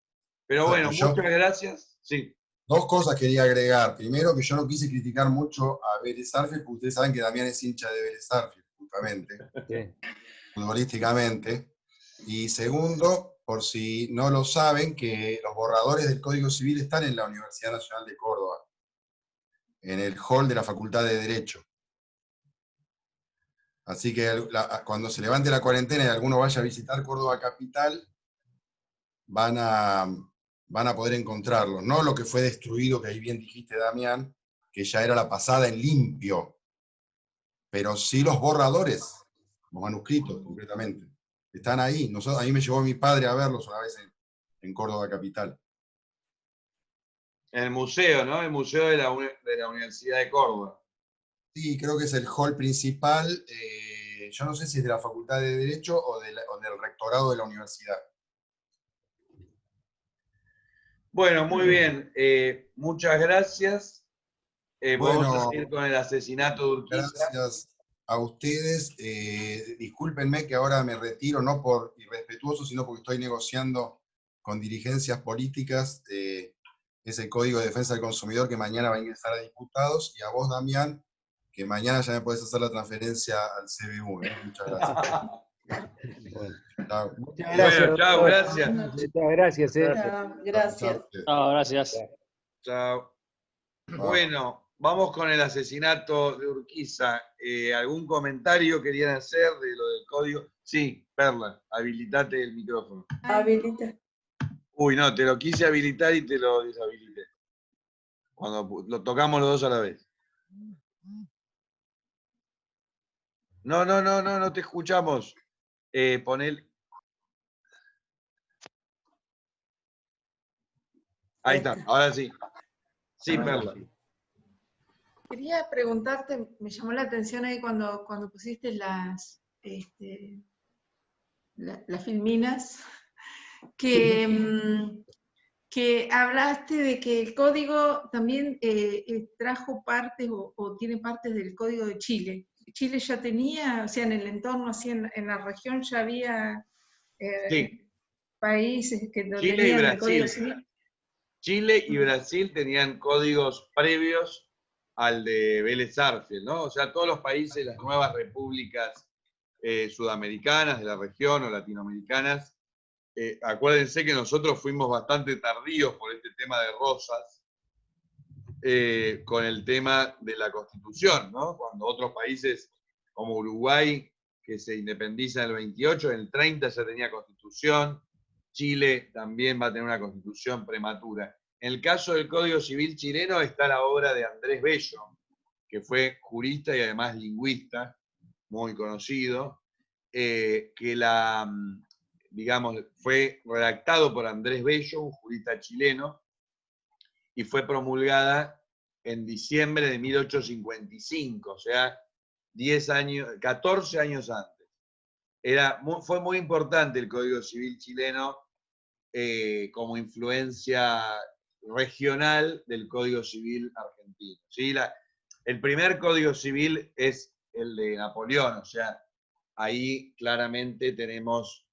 Pero bueno, Exacto. muchas gracias. Sí. Dos cosas quería agregar. Primero, que yo no quise criticar mucho a Vélez Sarsfield, porque ustedes saben que Damián es hincha de Vélez Sarsfield. futbolísticamente. Sí. Futbolísticamente. Y segundo, por si no lo saben, que los borradores del Código Civil están en la Universidad Nacional de Córdoba, en el hall de la Facultad de Derecho. Así que cuando se levante la cuarentena y alguno vaya a visitar Córdoba Capital, van a poder encontrarlos. No lo que fue destruido, que ahí bien dijiste, Damián, que ya era la pasada en limpio, pero sí los borradores, los manuscritos, concretamente. Están ahí. Ahí me llevó mi padre a verlos una vez en Córdoba Capital. En el museo, ¿no? El museo de la Universidad de Córdoba. Sí, creo que es el hall principal. Yo no sé si es de la Facultad de Derecho o del rectorado de la universidad. Bueno, muy bien. Muchas gracias. Vamos a Bueno, seguir con el asesinato de Urquiza. gracias a ustedes. Discúlpenme que ahora me retiro, no por irrespetuoso, sino porque estoy negociando con dirigencias políticas ese Código de Defensa del Consumidor que mañana va a ingresar a diputados, y a vos, Damián, que mañana ya me podés hacer la transferencia al CBU. Muchas gracias. Bueno, Chao. muchas gracias. Bueno, chao, doctor. gracias. Muchas gracias. Chao, gracias. No, gracias. Chao. Bueno, vamos con el asesinato de Urquiza. ¿Algún comentario querían hacer de lo del código? Sí, Perla, habilitate el micrófono. Habilita. Uy, no, te lo quise habilitar y te lo deshabilité. Cuando lo tocamos los dos a la vez. No te escuchamos. Ponel. Ahí está, ahora sí. Sí, Perla. Quería preguntarte, me llamó la atención ahí cuando pusiste las filminas, que hablaste de que el código también trajo partes o tiene partes del código de Chile. Chile ya tenía, o sea, en el entorno, así en la región ya había Sí. países que no Chile y tenían el código Brasil. civil. Chile y Brasil tenían códigos previos al de Vélez Sarsfield, ¿no? O sea, todos los países, las nuevas repúblicas sudamericanas de la región o latinoamericanas, acuérdense que nosotros fuimos bastante tardíos por este tema de Rosas, con el tema de la Constitución, ¿no? Cuando otros países como Uruguay, que se independiza en el 28, en el 30 ya tenía Constitución. Chile también va a tener una Constitución prematura. En el caso del Código Civil chileno está la obra de Andrés Bello, que fue jurista y además lingüista, muy conocido, que digamos, fue redactado por Andrés Bello, un jurista chileno, y fue promulgada en diciembre de 1855, o sea, 14 años antes. Fue muy importante el Código Civil chileno como influencia regional del Código Civil argentino. ¿Sí? El primer Código Civil es el de Napoleón, o sea, ahí claramente tenemos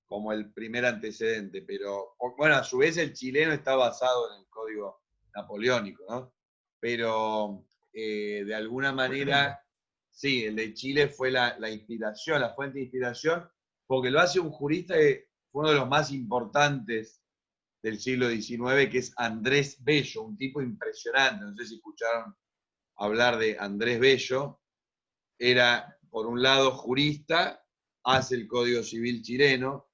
como el primer antecedente, pero bueno, a su vez el chileno está basado en el Código Napoleónico, ¿no? Pero de alguna manera, sí, el de Chile fue la inspiración, la fuente de inspiración, porque lo hace un jurista que fue uno de los más importantes del siglo XIX, que es Andrés Bello, un tipo impresionante. No sé si escucharon hablar de Andrés Bello. Era, por un lado, jurista, hace el Código Civil chileno,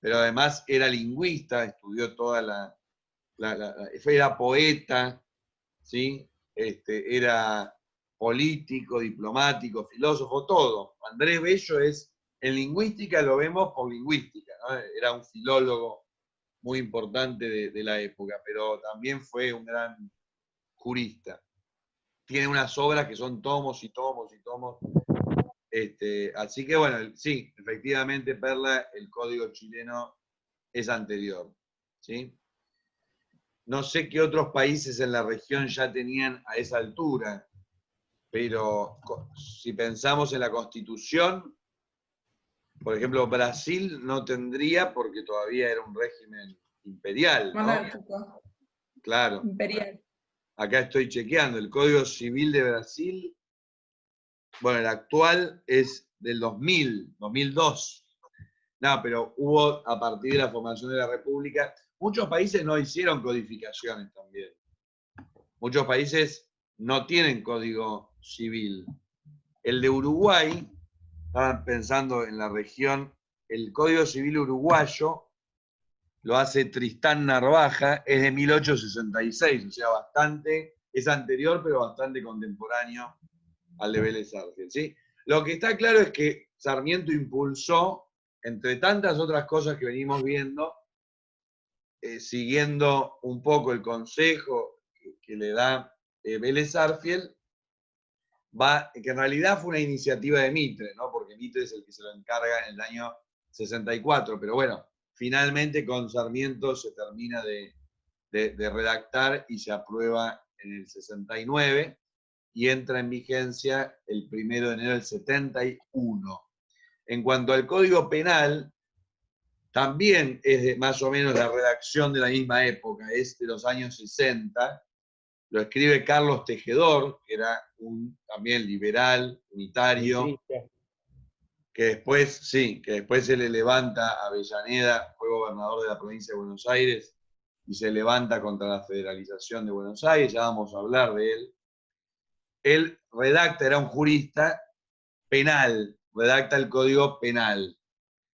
pero además era lingüista, estudió toda era poeta, ¿sí? Era político, diplomático, filósofo, todo. Andrés Bello en lingüística lo vemos por lingüística, ¿no? Era un filólogo muy importante de la época, pero también fue un gran jurista. Tiene unas obras que son tomos y tomos y tomos. Así que bueno, sí, efectivamente, Perla, el código chileno es anterior, ¿sí? No sé qué otros países en la región ya tenían a esa altura, pero si pensamos en la Constitución, por ejemplo, Brasil no tendría porque todavía era un régimen imperial, ¿no? Monárquico. Claro. Imperial. Acá estoy chequeando, el Código Civil de Brasil, bueno, el actual es del 2000, 2002. No, pero hubo, a partir de la formación de la República, muchos países no hicieron codificaciones también. Muchos países no tienen código civil. El de Uruguay, estaban pensando en la región, el Código Civil uruguayo lo hace Tristán Narvaja, es de 1866, o sea, bastante, es anterior, pero bastante contemporáneo al de Vélez Sarsfield, ¿sí? Lo que está claro es que Sarmiento impulsó, entre tantas otras cosas que venimos viendo, siguiendo un poco el consejo que le da Vélez Sarsfield, que en realidad fue una iniciativa de Mitre, ¿no? Porque Mitre es el que se lo encarga en el año 64, pero bueno, finalmente con Sarmiento se termina de redactar y se aprueba en el 69 y entra en vigencia el 1 de enero del 71. En cuanto al Código Penal, también es de más o menos la redacción de la misma época, es de los años 60, lo escribe Carlos Tejedor, que era también liberal, unitario, que después se le levanta a Avellaneda, fue gobernador de la provincia de Buenos Aires, y se levanta contra la federalización de Buenos Aires, ya vamos a hablar de él. Él redacta, era un jurista penal, redacta el Código Penal,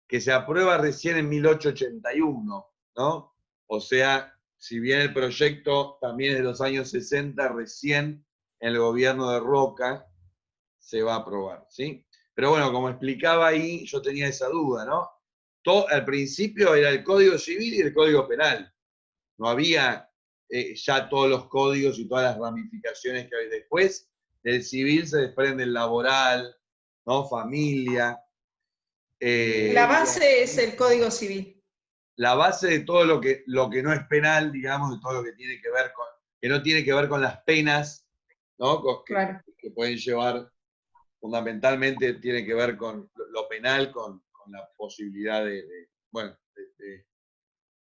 que se aprueba recién en 1881, ¿no? O sea, si bien el proyecto también es de los años 60, recién en el gobierno de Roca se va a aprobar, ¿sí? Pero bueno, como explicaba ahí, yo tenía esa duda, ¿no? Al principio era el Código Civil y el Código Penal. No había ya todos los códigos y todas las ramificaciones que hay después. Del civil se desprende el laboral, ¿no? Familia. La base es el Código Civil. La base de todo lo que no es penal, digamos, de todo lo que tiene que ver con, que no tiene que ver con las penas, ¿no? Claro. Que pueden llevar, fundamentalmente tiene que ver con lo penal, con la posibilidad de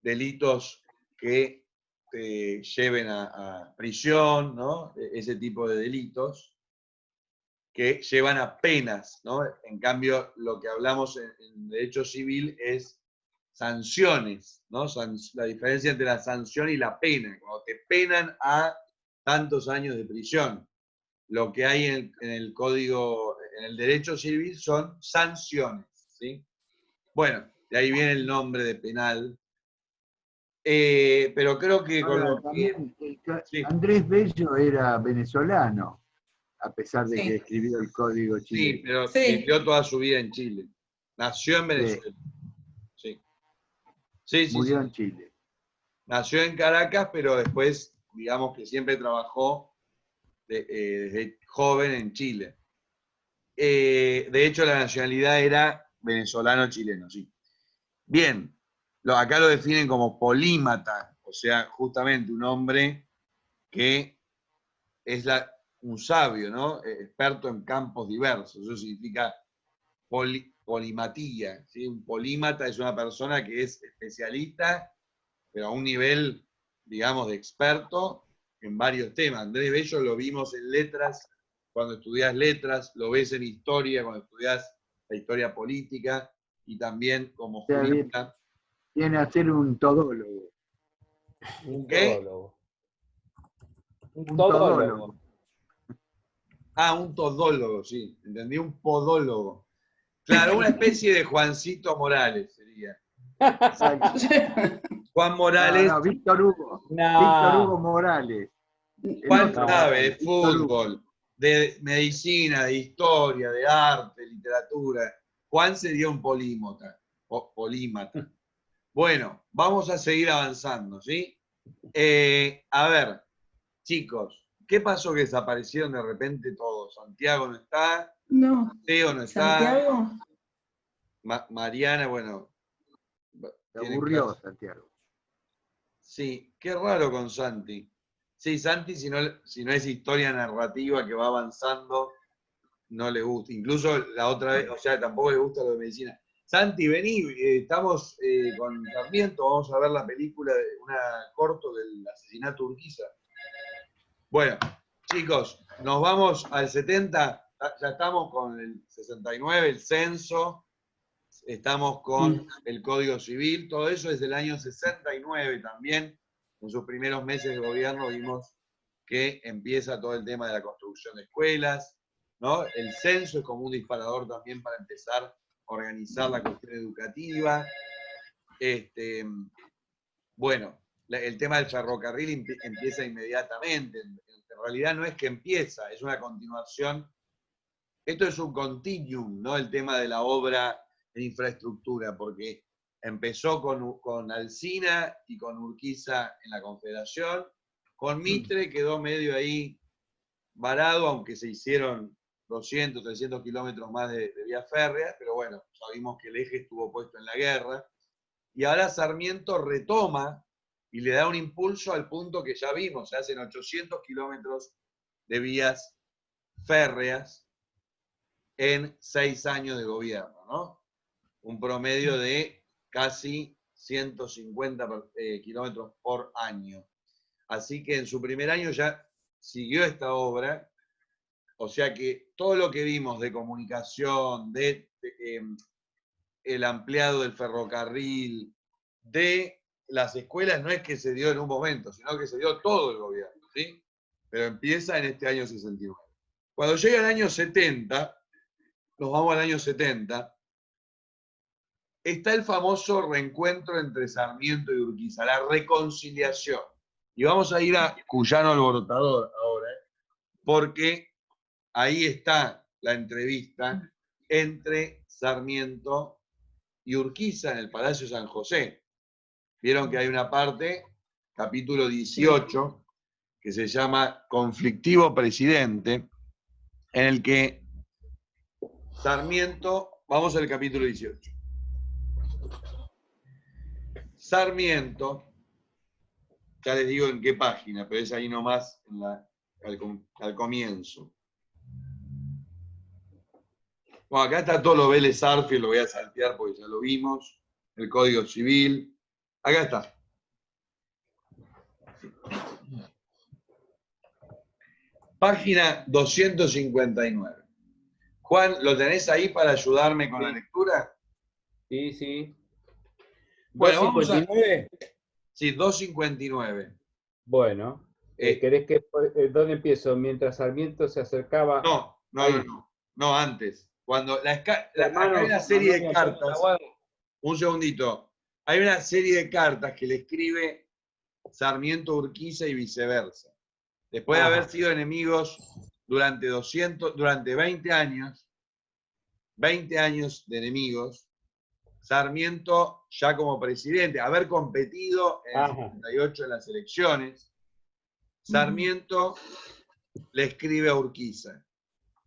delitos que te lleven a prisión, ¿no? Ese tipo de delitos que llevan a penas, ¿no? En cambio, lo que hablamos en derecho civil es sanciones, ¿no? La diferencia entre la sanción y la pena, cuando te penan a tantos años de prisión. Lo que hay en el código, en el derecho civil son sanciones, ¿sí? Bueno, de ahí viene el nombre de penal. Pero creo que con Ahora, lo que... también, Sí, Andrés Bello era venezolano, a pesar de Sí. que escribió el Código sí, chileno. pero Sí. vivió toda su vida en Chile. Nació en Venezuela. Sí. Sí, sí, Murió sí. en Chile. Nació en Caracas, pero después, digamos que siempre trabajó desde joven en Chile. De hecho, la nacionalidad era venezolano-chileno, sí. Bien, acá lo definen como polímata, o sea, justamente un hombre que es un sabio, ¿no? Experto en campos diversos. Eso significa polimatía, ¿sí? Un polímata es una persona que es especialista, pero a un nivel, digamos, de experto en varios temas. Andrés Bello lo vimos en letras, cuando estudias letras, lo ves en historia, cuando estudias la historia política, y también como O sea, jurista. viene a ser un todólogo. ¿Un qué? Un Un todólogo. todólogo. Ah, un todólogo, sí. Entendí, un podólogo. Claro, una especie de Juancito Morales sería. Exacto. Juan Morales, No, Víctor Hugo. No. Víctor Hugo Morales. El Juan otro sabe de Morales, Víctor Hugo. fútbol, de medicina, de historia, de arte, literatura. Juan sería un polímata. Polímata. Bueno, vamos a seguir avanzando, ¿sí? A ver, chicos, ¿qué pasó que desaparecieron de repente todos? Santiago no está, No. Teo no está, Santiago. Mariana, bueno, Se tiene aburrió clase. Santiago. Sí, qué raro con Santi. Sí, Santi, si no es historia narrativa que va avanzando, no le gusta. Incluso la otra vez, o sea, tampoco le gusta lo de medicina. Santi, vení, estamos con Sarmiento, vamos a ver la película de una corto del asesinato de Urquiza. Bueno, chicos, nos vamos al 70. ya estamos con el 69, el censo, estamos con el Código Civil, todo eso es del año 69 también. En sus primeros meses de gobierno vimos que empieza todo el tema de la construcción de escuelas, ¿no? El censo es como un disparador también para empezar a organizar la cuestión educativa. Bueno, el tema del ferrocarril empieza inmediatamente. En realidad no es que empieza, es una continuación. Esto es un continuum, ¿no? El tema de la obra en infraestructura, porque empezó con Alsina y con Urquiza en la Confederación. Con Mitre quedó medio ahí varado, aunque se hicieron 200, 300 kilómetros más de vía férrea, pero bueno, sabemos que el eje estuvo puesto en la guerra. Y ahora Sarmiento retoma y le da un impulso al punto que ya vimos, se hacen 800 kilómetros de vías férreas en 6 años de gobierno, ¿no? Un promedio de casi 150 kilómetros por año. Así que en su primer año ya siguió esta obra, o sea que todo lo que vimos de comunicación, el ampliado del ferrocarril, de las escuelas, no es que se dio en un momento, sino que se dio todo el gobierno, ¿sí? Pero empieza en este año 69. Cuando llega el año 70, nos vamos al año 70, está el famoso reencuentro entre Sarmiento y Urquiza, la reconciliación. Y vamos a ir a Cuyano Alborotador ahora, porque ahí está la entrevista entre Sarmiento y Urquiza en el Palacio San José. Vieron que hay una parte, capítulo 18, que se llama Conflictivo Presidente, en el que Sarmiento, vamos al capítulo 18. Sarmiento, ya les digo en qué página, pero es ahí nomás al comienzo. Bueno, acá está todo lo Vélez Arfield, lo voy a saltear porque ya lo vimos, el Código Civil. Acá está. Página 259. Juan, ¿lo tenés ahí para ayudarme con la lectura? Sí, sí. Bueno, vamos a... 259. Sí, 259. Bueno, ¿querés que dónde empiezo? Mientras Sarmiento se acercaba. No, antes. Cuando acá Hermanos, hay una serie de Antonio cartas. Taboada. Un segundito. Hay una serie de cartas que le escribe Sarmiento a Urquiza y viceversa. Después de haber sido enemigos durante 20 años de enemigos, Sarmiento ya como presidente, haber competido en el 78 en las elecciones, Sarmiento le escribe a Urquiza.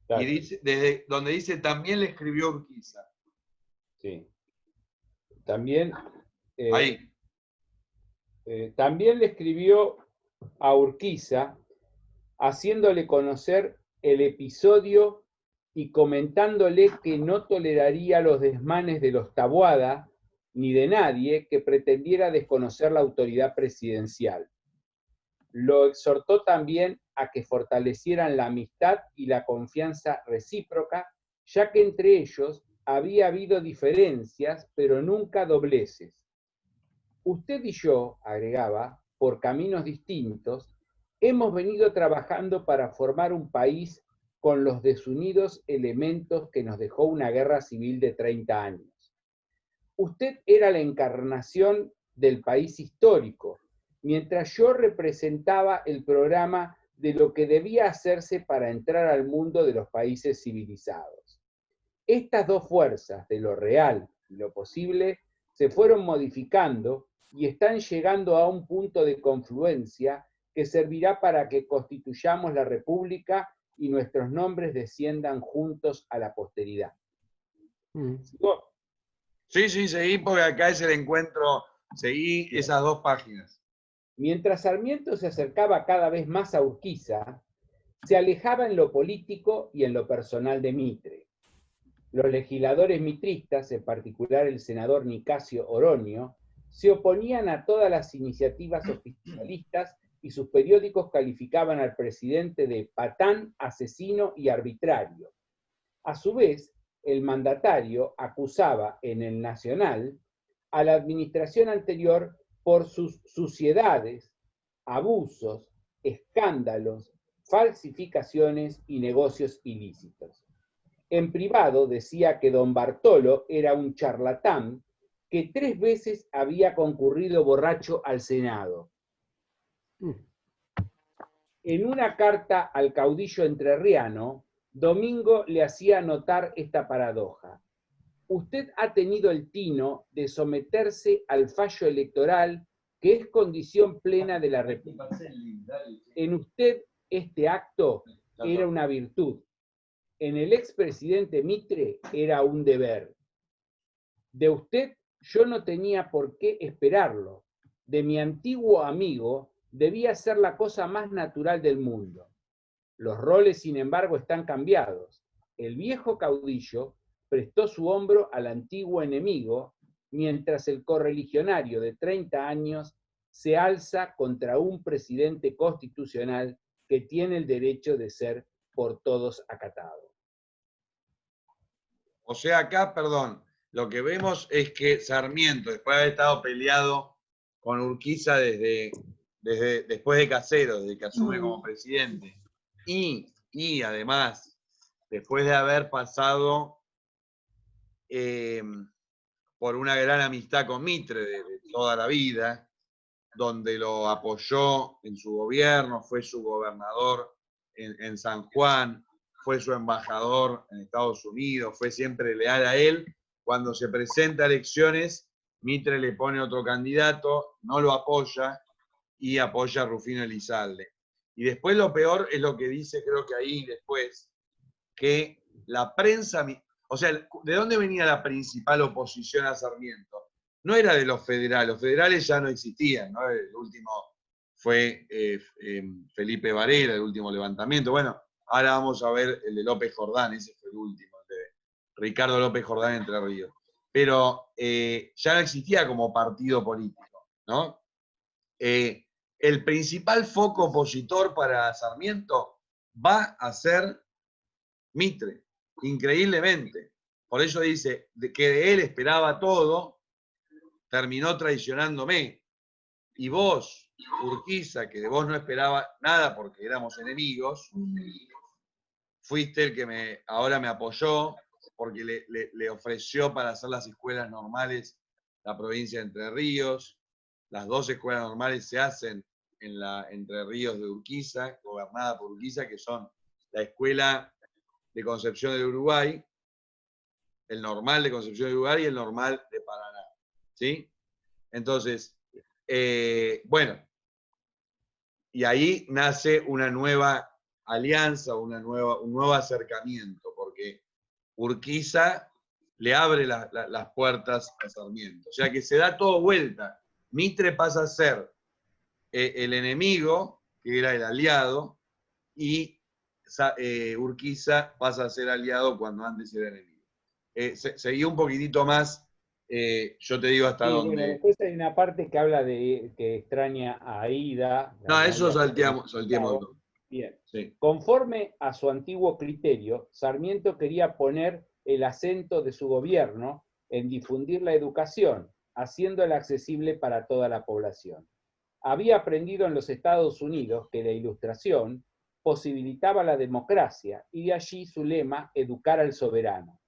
Claro. Y dice, desde donde dice también le escribió a Urquiza. Sí. También, ahí. También le escribió a Urquiza, haciéndole conocer el episodio y comentándole que no toleraría los desmanes de los Taboada ni de nadie que pretendiera desconocer la autoridad presidencial. Lo exhortó también a que fortalecieran la amistad y la confianza recíproca, ya que entre ellos había habido diferencias, pero nunca dobleces. Usted y yo, agregaba, por caminos distintos, hemos venido trabajando para formar un país con los desunidos elementos que nos dejó una guerra civil de 30 años. Usted era la encarnación del país histórico, mientras yo representaba el programa de lo que debía hacerse para entrar al mundo de los países civilizados. Estas dos fuerzas, de lo real y lo posible, se fueron modificando y están llegando a un punto de confluencia que servirá para que constituyamos la República y nuestros nombres desciendan juntos a la posteridad. Sí, seguí, porque acá es el encuentro, seguí esas dos páginas. Mientras Sarmiento se acercaba cada vez más a Urquiza, se alejaba en lo político y en lo personal de Mitre. Los legisladores mitristas, en particular el senador Nicasio Oroño, se oponían a todas las iniciativas oficialistas y sus periódicos calificaban al presidente de patán, asesino y arbitrario, A su vez, el mandatario acusaba en el Nacional a la administración anterior por sus suciedades, abusos, escándalos, falsificaciones y negocios ilícitos. En privado decía que don Bartolo era un charlatán que 3 veces había concurrido borracho al Senado. En una carta al caudillo entrerriano, Domingo le hacía notar esta paradoja. Usted ha tenido el tino de someterse al fallo electoral que es condición plena de la República. En usted este acto era una virtud. En el expresidente Mitre era un deber. De usted yo no tenía por qué esperarlo. De mi antiguo amigo debía ser la cosa más natural del mundo. Los roles, sin embargo, están cambiados. El viejo caudillo prestó su hombro al antiguo enemigo, mientras el correligionario de 30 años se alza contra un presidente constitucional que tiene el derecho de ser por todos acatado. O sea, acá, perdón, lo que vemos es que Sarmiento, después de haber estado peleado con Urquiza desde después de Casero, desde que asume como presidente, y además, después de haber pasado por una gran amistad con Mitre de toda la vida, donde lo apoyó en su gobierno, fue su gobernador en San Juan, fue su embajador en Estados Unidos, fue siempre leal a él. Cuando se presenta a elecciones, Mitre le pone otro candidato, no lo apoya y apoya a Rufino Elizalde. Y después lo peor es lo que dice, creo que ahí después, que la prensa, o sea, ¿de dónde venía la principal oposición a Sarmiento? No era de los federales ya no existían, ¿no? El último fue Felipe Varela, el último levantamiento. Bueno, ahora vamos a ver el de López Jordán, ese fue el último, el de Ricardo López Jordán Entre Ríos. Pero ya no existía como partido político, ¿no? El principal foco opositor para Sarmiento va a ser Mitre, increíblemente. Por eso dice que de él esperaba todo, terminó traicionándome. Y vos, Urquiza, que de vos no esperaba nada porque éramos enemigos, fuiste el que ahora me apoyó porque le ofreció para hacer las escuelas normales la provincia de Entre Ríos. Las 2 escuelas normales se hacen en la Entre Ríos de Urquiza, gobernada por Urquiza, que son la Escuela de Concepción del Uruguay, el normal de Concepción del Uruguay y el normal de Paraná. ¿Sí? Entonces, bueno, y ahí nace una nueva alianza, un nuevo acercamiento, porque Urquiza le abre las puertas a Sarmiento. O sea que se da todo vuelta. Mitre pasa a ser el enemigo, que era el aliado, y Urquiza pasa a ser aliado cuando antes era enemigo. Seguí un poquitito más, yo te digo hasta dónde. Bueno, después hay una parte que habla de que extraña a Aida. No, eso salteamos. Bien. Sí. Conforme a su antiguo criterio, Sarmiento quería poner el acento de su gobierno en difundir la educación, haciéndola accesible para toda la población. Había aprendido en los Estados Unidos que la Ilustración posibilitaba la democracia y de allí su lema, educar al soberano.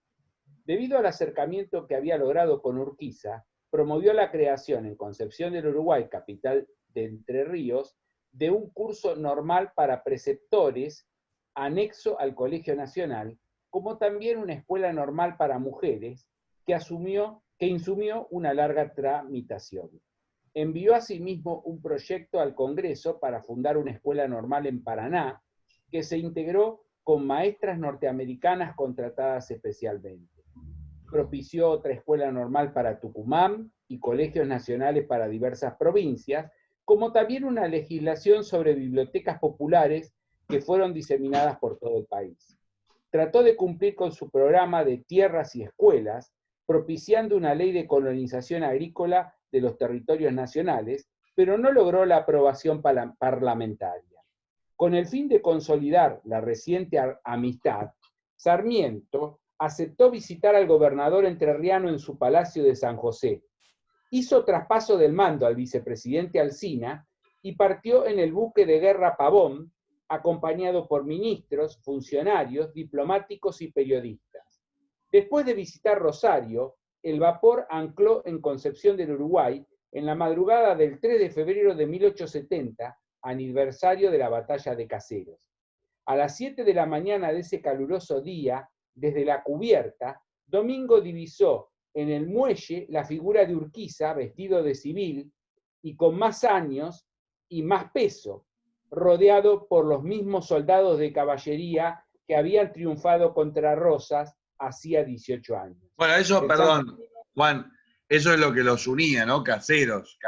Debido al acercamiento que había logrado con Urquiza, promovió la creación en Concepción del Uruguay, capital de Entre Ríos, de un curso normal para preceptores anexo al Colegio Nacional, como también una escuela normal para mujeres que insumió una larga tramitación. Envió asimismo un proyecto al Congreso para fundar una escuela normal en Paraná, que se integró con maestras norteamericanas contratadas especialmente. Propició otra escuela normal para Tucumán y colegios nacionales para diversas provincias, como también una legislación sobre bibliotecas populares que fueron diseminadas por todo el país. Trató de cumplir con su programa de tierras y escuelas, propiciando una ley de colonización agrícola de los territorios nacionales, pero no logró la aprobación parlamentaria. Con el fin de consolidar la reciente amistad, Sarmiento aceptó visitar al gobernador entrerriano en su palacio de San José. Hizo traspaso del mando al vicepresidente Alsina y partió en el buque de guerra Pavón, acompañado por ministros, funcionarios, diplomáticos y periodistas. Después de visitar Rosario, el vapor ancló en Concepción del Uruguay en la madrugada del 3 de febrero de 1870, aniversario de la batalla de Caseros. A las 7 de la mañana de ese caluroso día, desde la cubierta, Domingo divisó en el muelle la figura de Urquiza, vestido de civil y con más años y más peso, rodeado por los mismos soldados de caballería que habían triunfado contra Rosas hacía 18 años. Bueno, eso, perdón, Juan, eso es lo que los unía, ¿no? Caseros,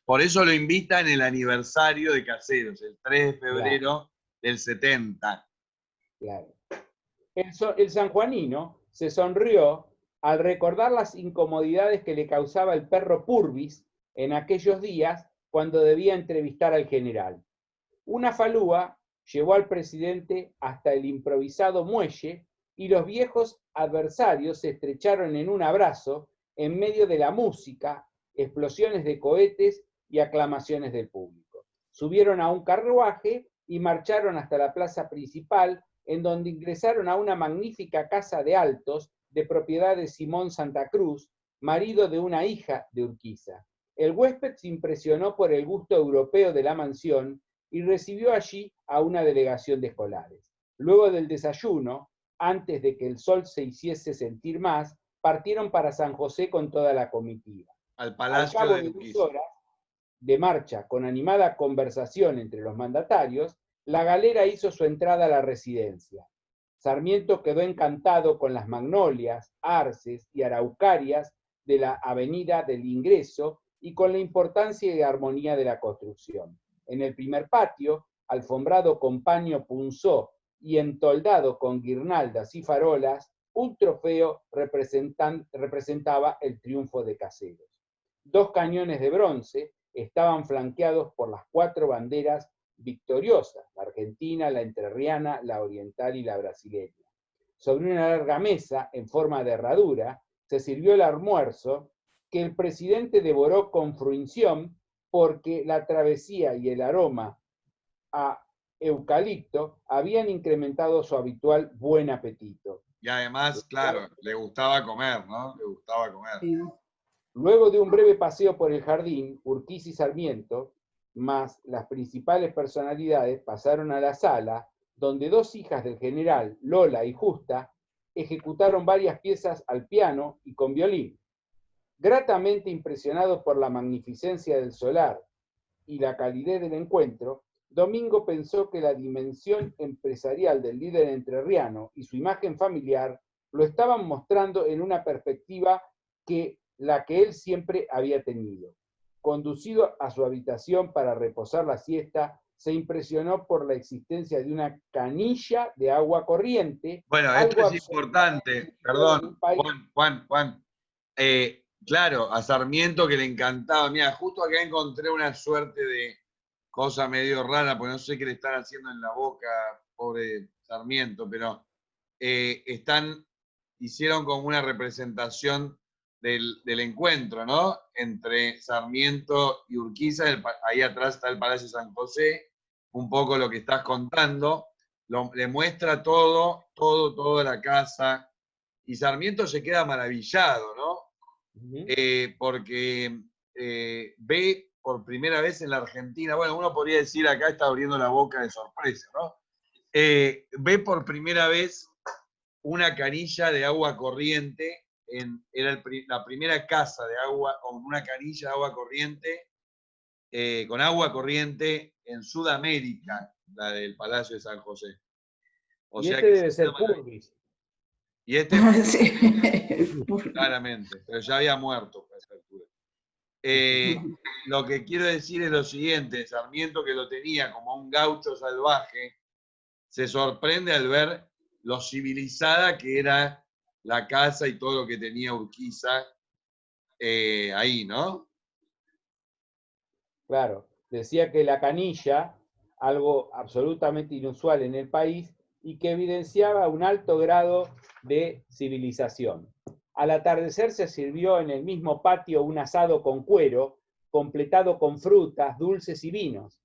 por eso lo invita en el aniversario de Caseros, el 3 de febrero del 70. Claro. El sanjuanino se sonrió al recordar las incomodidades que le causaba el perro Purvis en aquellos días cuando debía entrevistar al general. Una falúa llevó al presidente hasta el improvisado muelle y los viejos adversarios se estrecharon en un abrazo en medio de la música, explosiones de cohetes y aclamaciones del público. Subieron a un carruaje y marcharon hasta la plaza principal, en donde ingresaron a una magnífica casa de Altos, de propiedad de Simón Santa Cruz, marido de una hija de Urquiza. El huésped se impresionó por el gusto europeo de la mansión y recibió allí a una delegación de escolares. Luego del desayuno, antes de que el sol se hiciese sentir más, partieron para San José con toda la comitiva. Al Palacio Al cabo de de Urquiza. 2 horas de marcha, con animada conversación entre los mandatarios, la galera hizo su entrada a la residencia. Sarmiento quedó encantado con las magnolias, arces y araucarias de la avenida del Ingreso y con la importancia y armonía de la construcción. En el primer patio, alfombrado con paño punzó y entoldado con guirnaldas y farolas, un trofeo representaba el triunfo de Caseros. 2 cañones de bronce estaban flanqueados por las 4 banderas victoriosas, la argentina, la entrerriana, la oriental y la brasileña. Sobre una larga mesa, en forma de herradura, se sirvió el almuerzo que el presidente devoró con fruición porque la travesía y el aroma a eucalipto habían incrementado su habitual buen apetito. Y además, claro, le gustaba comer, ¿no? Le gustaba comer. Sí. Luego de un breve paseo por el jardín, Urquiza y Sarmiento, más las principales personalidades, pasaron a la sala, donde 2 hijas del general, Lola y Justa, ejecutaron varias piezas al piano y con violín. Gratamente impresionado por la magnificencia del solar y la calidez del encuentro, Domingo pensó que la dimensión empresarial del líder entrerriano y su imagen familiar lo estaban mostrando en una perspectiva que la que él siempre había tenido. Conducido a su habitación para reposar la siesta, se impresionó por la existencia de una canilla de agua corriente. Bueno, esto es importante, perdón, Juan. Claro, a Sarmiento que le encantaba. Mira, justo acá encontré una suerte de cosa medio rara, porque no sé qué le están haciendo en la boca, pobre Sarmiento, pero hicieron como una representación del encuentro, ¿no? Entre Sarmiento y Urquiza, ahí atrás está el Palacio San José, un poco lo que estás contando, le muestra toda la casa, y Sarmiento se queda maravillado, ¿no? Porque ve por primera vez en la Argentina, bueno, uno podría decir acá está abriendo la boca de sorpresa, ¿no? Ve por primera vez una canilla de agua corriente, era la primera casa de agua con una canilla de agua corriente, con agua corriente en Sudamérica, la del Palacio de San José. O sea que debe ser Purvis. Y este, Sí. claramente, pero ya había muerto a esa altura. Lo que quiero decir es lo siguiente: Sarmiento, que lo tenía como un gaucho salvaje, se sorprende al ver lo civilizada que era la casa y todo lo que tenía Urquiza ahí, ¿no? Claro, decía que la canilla, algo absolutamente inusual en el país, y que evidenciaba un alto grado de civilización. Al atardecer se sirvió en el mismo patio un asado con cuero, completado con frutas, dulces y vinos.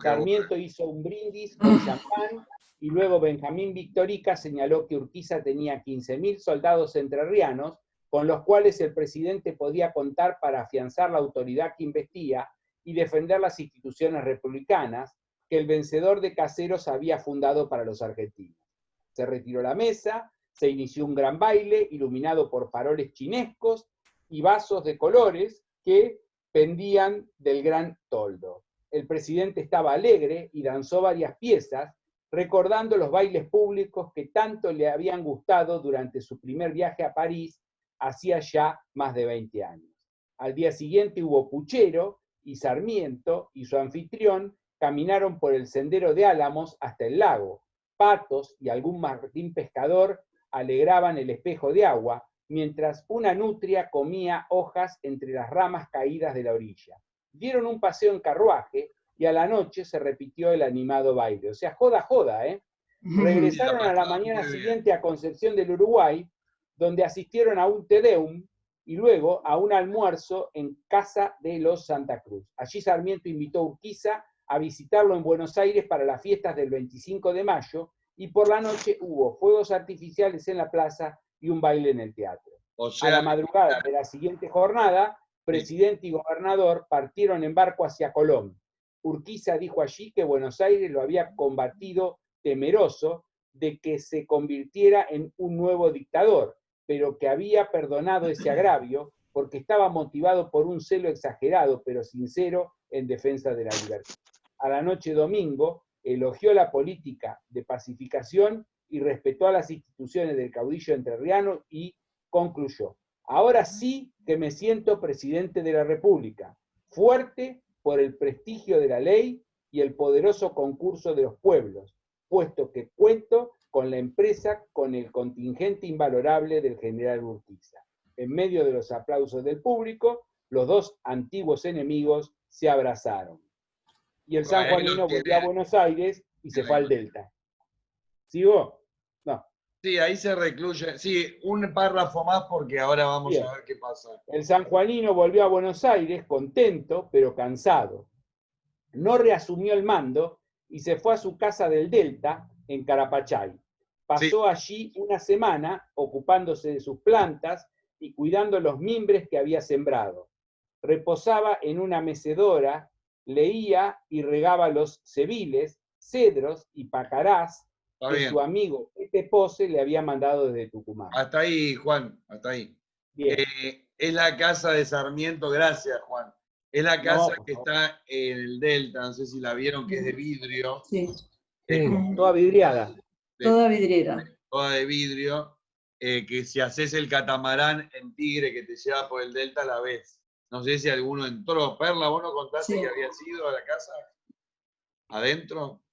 Sarmiento hizo un brindis con champán y luego Benjamín Victorica señaló que Urquiza tenía 15.000 soldados entrerrianos con los cuales el presidente podía contar para afianzar la autoridad que investía y defender las instituciones republicanas que el vencedor de Caseros había fundado para los argentinos. Se retiró la mesa, se inició un gran baile iluminado por faroles chinescos y vasos de colores que pendían del gran toldo. El presidente estaba alegre y danzó varias piezas, recordando los bailes públicos que tanto le habían gustado durante su primer viaje a París hacía ya más de 20 años. Al día siguiente hubo puchero y Sarmiento y su anfitrión caminaron por el sendero de Álamos hasta el lago. Patos y algún martín pescador alegraban el espejo de agua, mientras una nutria comía hojas entre las ramas caídas de la orilla. Dieron un paseo en carruaje y a la noche se repitió el animado baile. O sea, joda, joda, ¿eh? Regresaron a la mañana siguiente a Concepción del Uruguay, donde asistieron a un Te Deum y luego a un almuerzo en casa de los Santa Cruz. Allí Sarmiento invitó a Urquiza a visitarlo en Buenos Aires para las fiestas del 25 de mayo, y por la noche hubo fuegos artificiales en la plaza y un baile en el teatro. O sea, a la madrugada de la siguiente jornada, presidente y gobernador partieron en barco hacia Colón. Urquiza dijo allí que Buenos Aires lo había combatido temeroso de que se convirtiera en un nuevo dictador, pero que había perdonado ese agravio porque estaba motivado por un celo exagerado pero sincero en defensa de la libertad. A la noche domingo elogió la política de pacificación y respetó a las instituciones del caudillo entrerriano y concluyó: ahora sí que me siento presidente de la República, fuerte por el prestigio de la ley y el poderoso concurso de los pueblos, puesto que cuento con la empresa con el contingente invalorable del general Urquiza. En medio de los aplausos del público, los dos antiguos enemigos se abrazaron. Y el sanjuanino volvió a Buenos Aires y se fue al Delta. ¿Sigo? No. Sí, ahí se recluye. Sí, un párrafo más porque ahora vamos a ver qué pasa. El sanjuanino volvió a Buenos Aires contento, pero cansado. No reasumió el mando y se fue a su casa del Delta, en Carapachay. Pasó allí una semana ocupándose de sus plantas y cuidando los mimbres que había sembrado. Reposaba en una mecedora, leía y regaba los cebiles, cedros y pacarás que su amigo Pepe Pose le había mandado desde Tucumán. Hasta ahí, Juan, hasta ahí. Es la casa de Sarmiento, gracias, Juan. Es la casa que está en el Delta, no sé si la vieron, que es de vidrio. Sí. Toda vidriada. Toda vidriera. Toda de vidrio, que si haces el catamarán en Tigre que te lleva por el Delta, la ves. No sé si alguno entró. Perla, ¿vos no contaste que habías ido a la casa? ¿Adentro?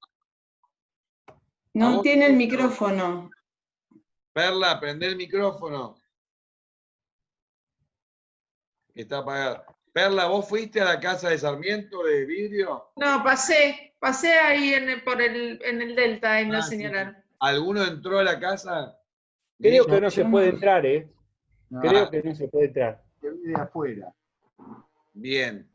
No tiene el micrófono. Perla, prende el micrófono. Está apagado. Perla, ¿vos fuiste a la casa de Sarmiento de vidrio? No, pasé ahí en el Delta, en la señal. ¿Alguno entró a la casa? Creo que no se puede entrar, ¿eh? Creo que no se puede entrar. Se ve de afuera. Bien.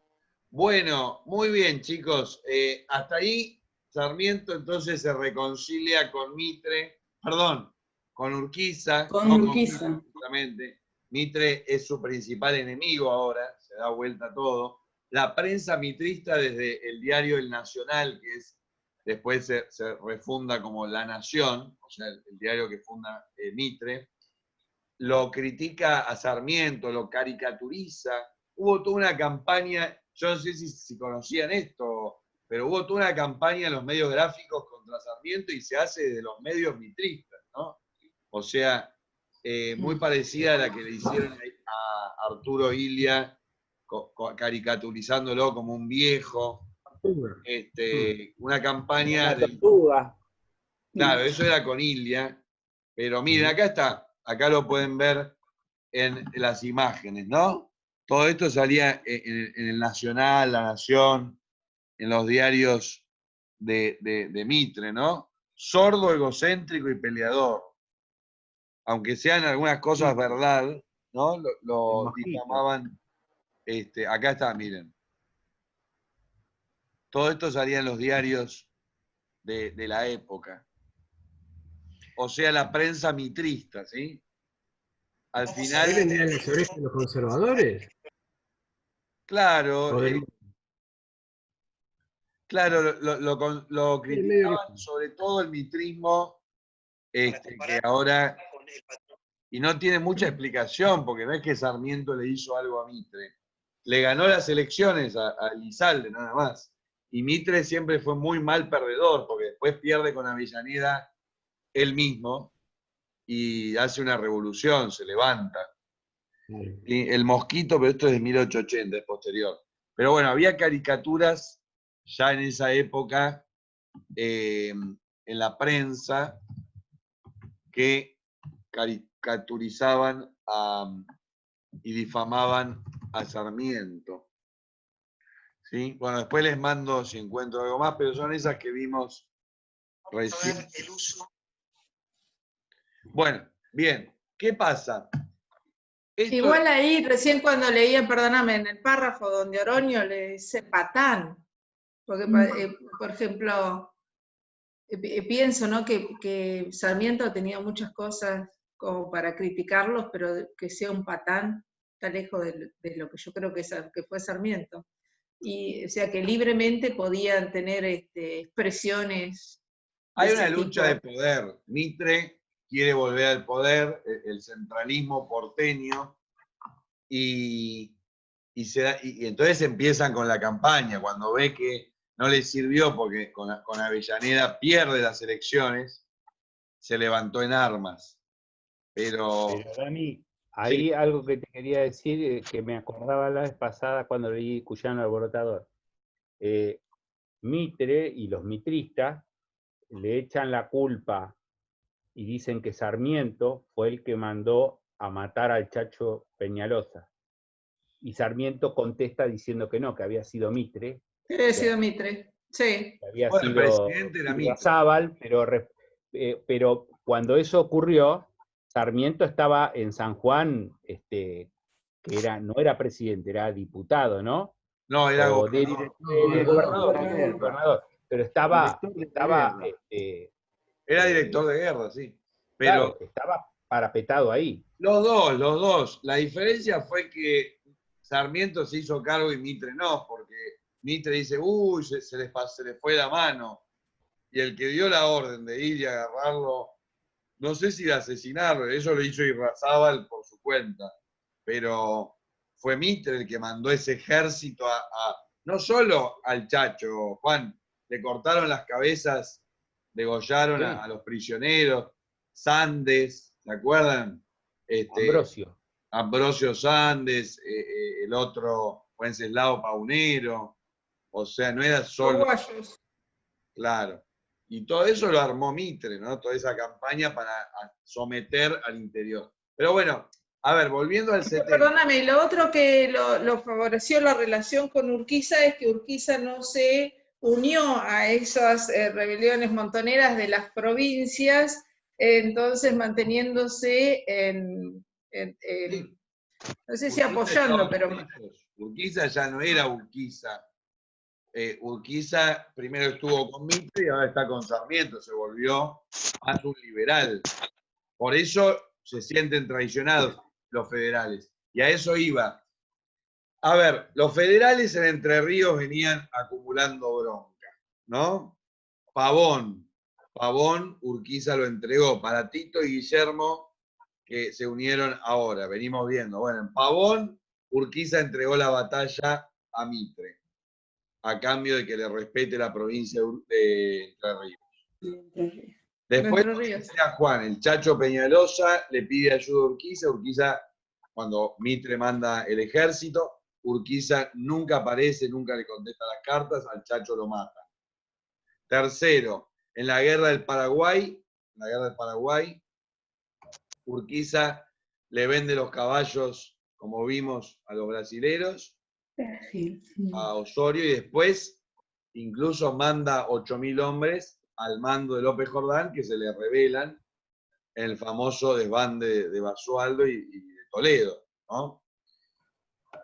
Bueno, muy bien, chicos. Hasta ahí Sarmiento entonces se reconcilia con Mitre, perdón, con Urquiza. Con Urquiza. Justamente. Mitre es su principal enemigo ahora, se da vuelta todo. La prensa mitrista desde el diario El Nacional, que es después se refunda como La Nación, o sea, el diario que funda Mitre, lo critica a Sarmiento, lo caricaturiza. Hubo toda una campaña, yo no sé si conocían esto, pero hubo toda una campaña en los medios gráficos contra Sarmiento y se hace desde los medios mitristas, ¿no? O sea, muy parecida a la que le hicieron a Arturo Illia, caricaturizándolo como un viejo. Una campaña de... Claro, eso era con Illia, pero miren, acá está, acá lo pueden ver en las imágenes, ¿no? Todo esto salía en el Nacional, La Nación, en los diarios de Mitre, ¿no? sordo, egocéntrico y peleador. Aunque sean algunas cosas verdad, ¿no? Lo difamaban. Acá está, miren. Todo esto salía en los diarios de la época. O sea, la prensa mitrista, ¿sí? Al final. ¿Ahí vendrían los orejas de los conservadores? Claro, ¿O del- claro, lo Sí, medio criticaban sobre todo el mitrismo, que ahora, y no tiene mucha explicación, porque no es que Sarmiento le hizo algo a Mitre. Le ganó las elecciones a Elizalde, nada más. Y Mitre siempre fue muy mal perdedor, porque después pierde con Avellaneda él mismo y hace una revolución, se levanta. Y el Mosquito, pero esto es de 1880, es posterior. Pero bueno, había caricaturas ya en esa época en la prensa que caricaturizaban y difamaban a Sarmiento. ¿Sí? Bueno, después les mando si encuentro algo más, pero son esas que vimos recién. Bueno, bien, ¿qué pasa? Igual ahí, recién cuando leía, perdóname, en el párrafo donde Oroño le dice patán, porque, por ejemplo, pienso, ¿no? que Sarmiento tenía muchas cosas como para criticarlos, pero que sea un patán está lejos de lo que yo creo que fue Sarmiento. Y, o sea, que libremente podían tener expresiones. Hay una lucha de poder. Mitre quiere volver al poder, el centralismo porteño, y entonces empiezan con la campaña, cuando ve que no le sirvió porque con Avellaneda pierde las elecciones, se levantó en armas. Pero Dani, ahí sí. algo que te quería decir, que me acordaba la vez pasada cuando leí Cuyano Alborotador. Mitre y los mitristas le echan la culpa y dicen que Sarmiento fue el que mandó a matar al Chacho Peñalosa. Y Sarmiento contesta diciendo que no, que había sido Mitre. Que había sido Mitre, sí. Que había Bueno, el sido presidente era Mitre. Irrazábal, pero cuando eso ocurrió, Sarmiento estaba en San Juan, que no era presidente, era diputado, ¿no? No, era O gobernador. Pero estaba era director de guerra, sí. Pero claro, estaba parapetado ahí. los dos. La diferencia fue que Sarmiento se hizo cargo y Mitre no, porque Mitre dice, uy, se les fue la mano. Y el que dio la orden de ir y agarrarlo, no sé si de asesinarlo, eso lo hizo Irrazábal por su cuenta, pero fue Mitre el que mandó ese ejército no solo al Chacho, Juan, le cortaron las cabezas, degollaron Sí. a los prisioneros, Sandes, ¿se acuerdan? Ambrosio Sandes, el otro Wenceslao Paunero, o sea, no era solo... Uruguayos. Claro. Y todo eso lo armó Mitre, ¿no? Toda esa campaña para someter al interior. Pero bueno, a ver, volviendo al 70. Perdóname, lo otro que lo favoreció la relación con Urquiza es que Urquiza no se unió a esas rebeliones montoneras de las provincias, entonces manteniéndose no sé si apoyando, pero... Urquiza ya no era Urquiza. Urquiza primero estuvo con Mitre y ahora está con Sarmiento, se volvió más un liberal. Por eso se sienten traicionados los federales. Y a eso iba. A ver, los federales en Entre Ríos venían acumulando bronca, ¿no? Pavón, Urquiza lo entregó para Tito y Guillermo, que se unieron ahora, venimos viendo. Bueno, en Pavón, Urquiza entregó la batalla a Mitre, a cambio de que le respete la provincia de Entre Ríos. Después, a Juan, el Chacho Peñalosa le pide ayuda a Urquiza. Urquiza, cuando Mitre manda el ejército, Urquiza nunca aparece, nunca le contesta las cartas, al Chacho lo mata. Tercero, en la guerra del Paraguay, Urquiza le vende los caballos, como vimos, a los brasileros, a Osorio, y después incluso manda 8.000 hombres al mando de López Jordán que se le revelan en el famoso desván de Basualdo y de Toledo, ¿no?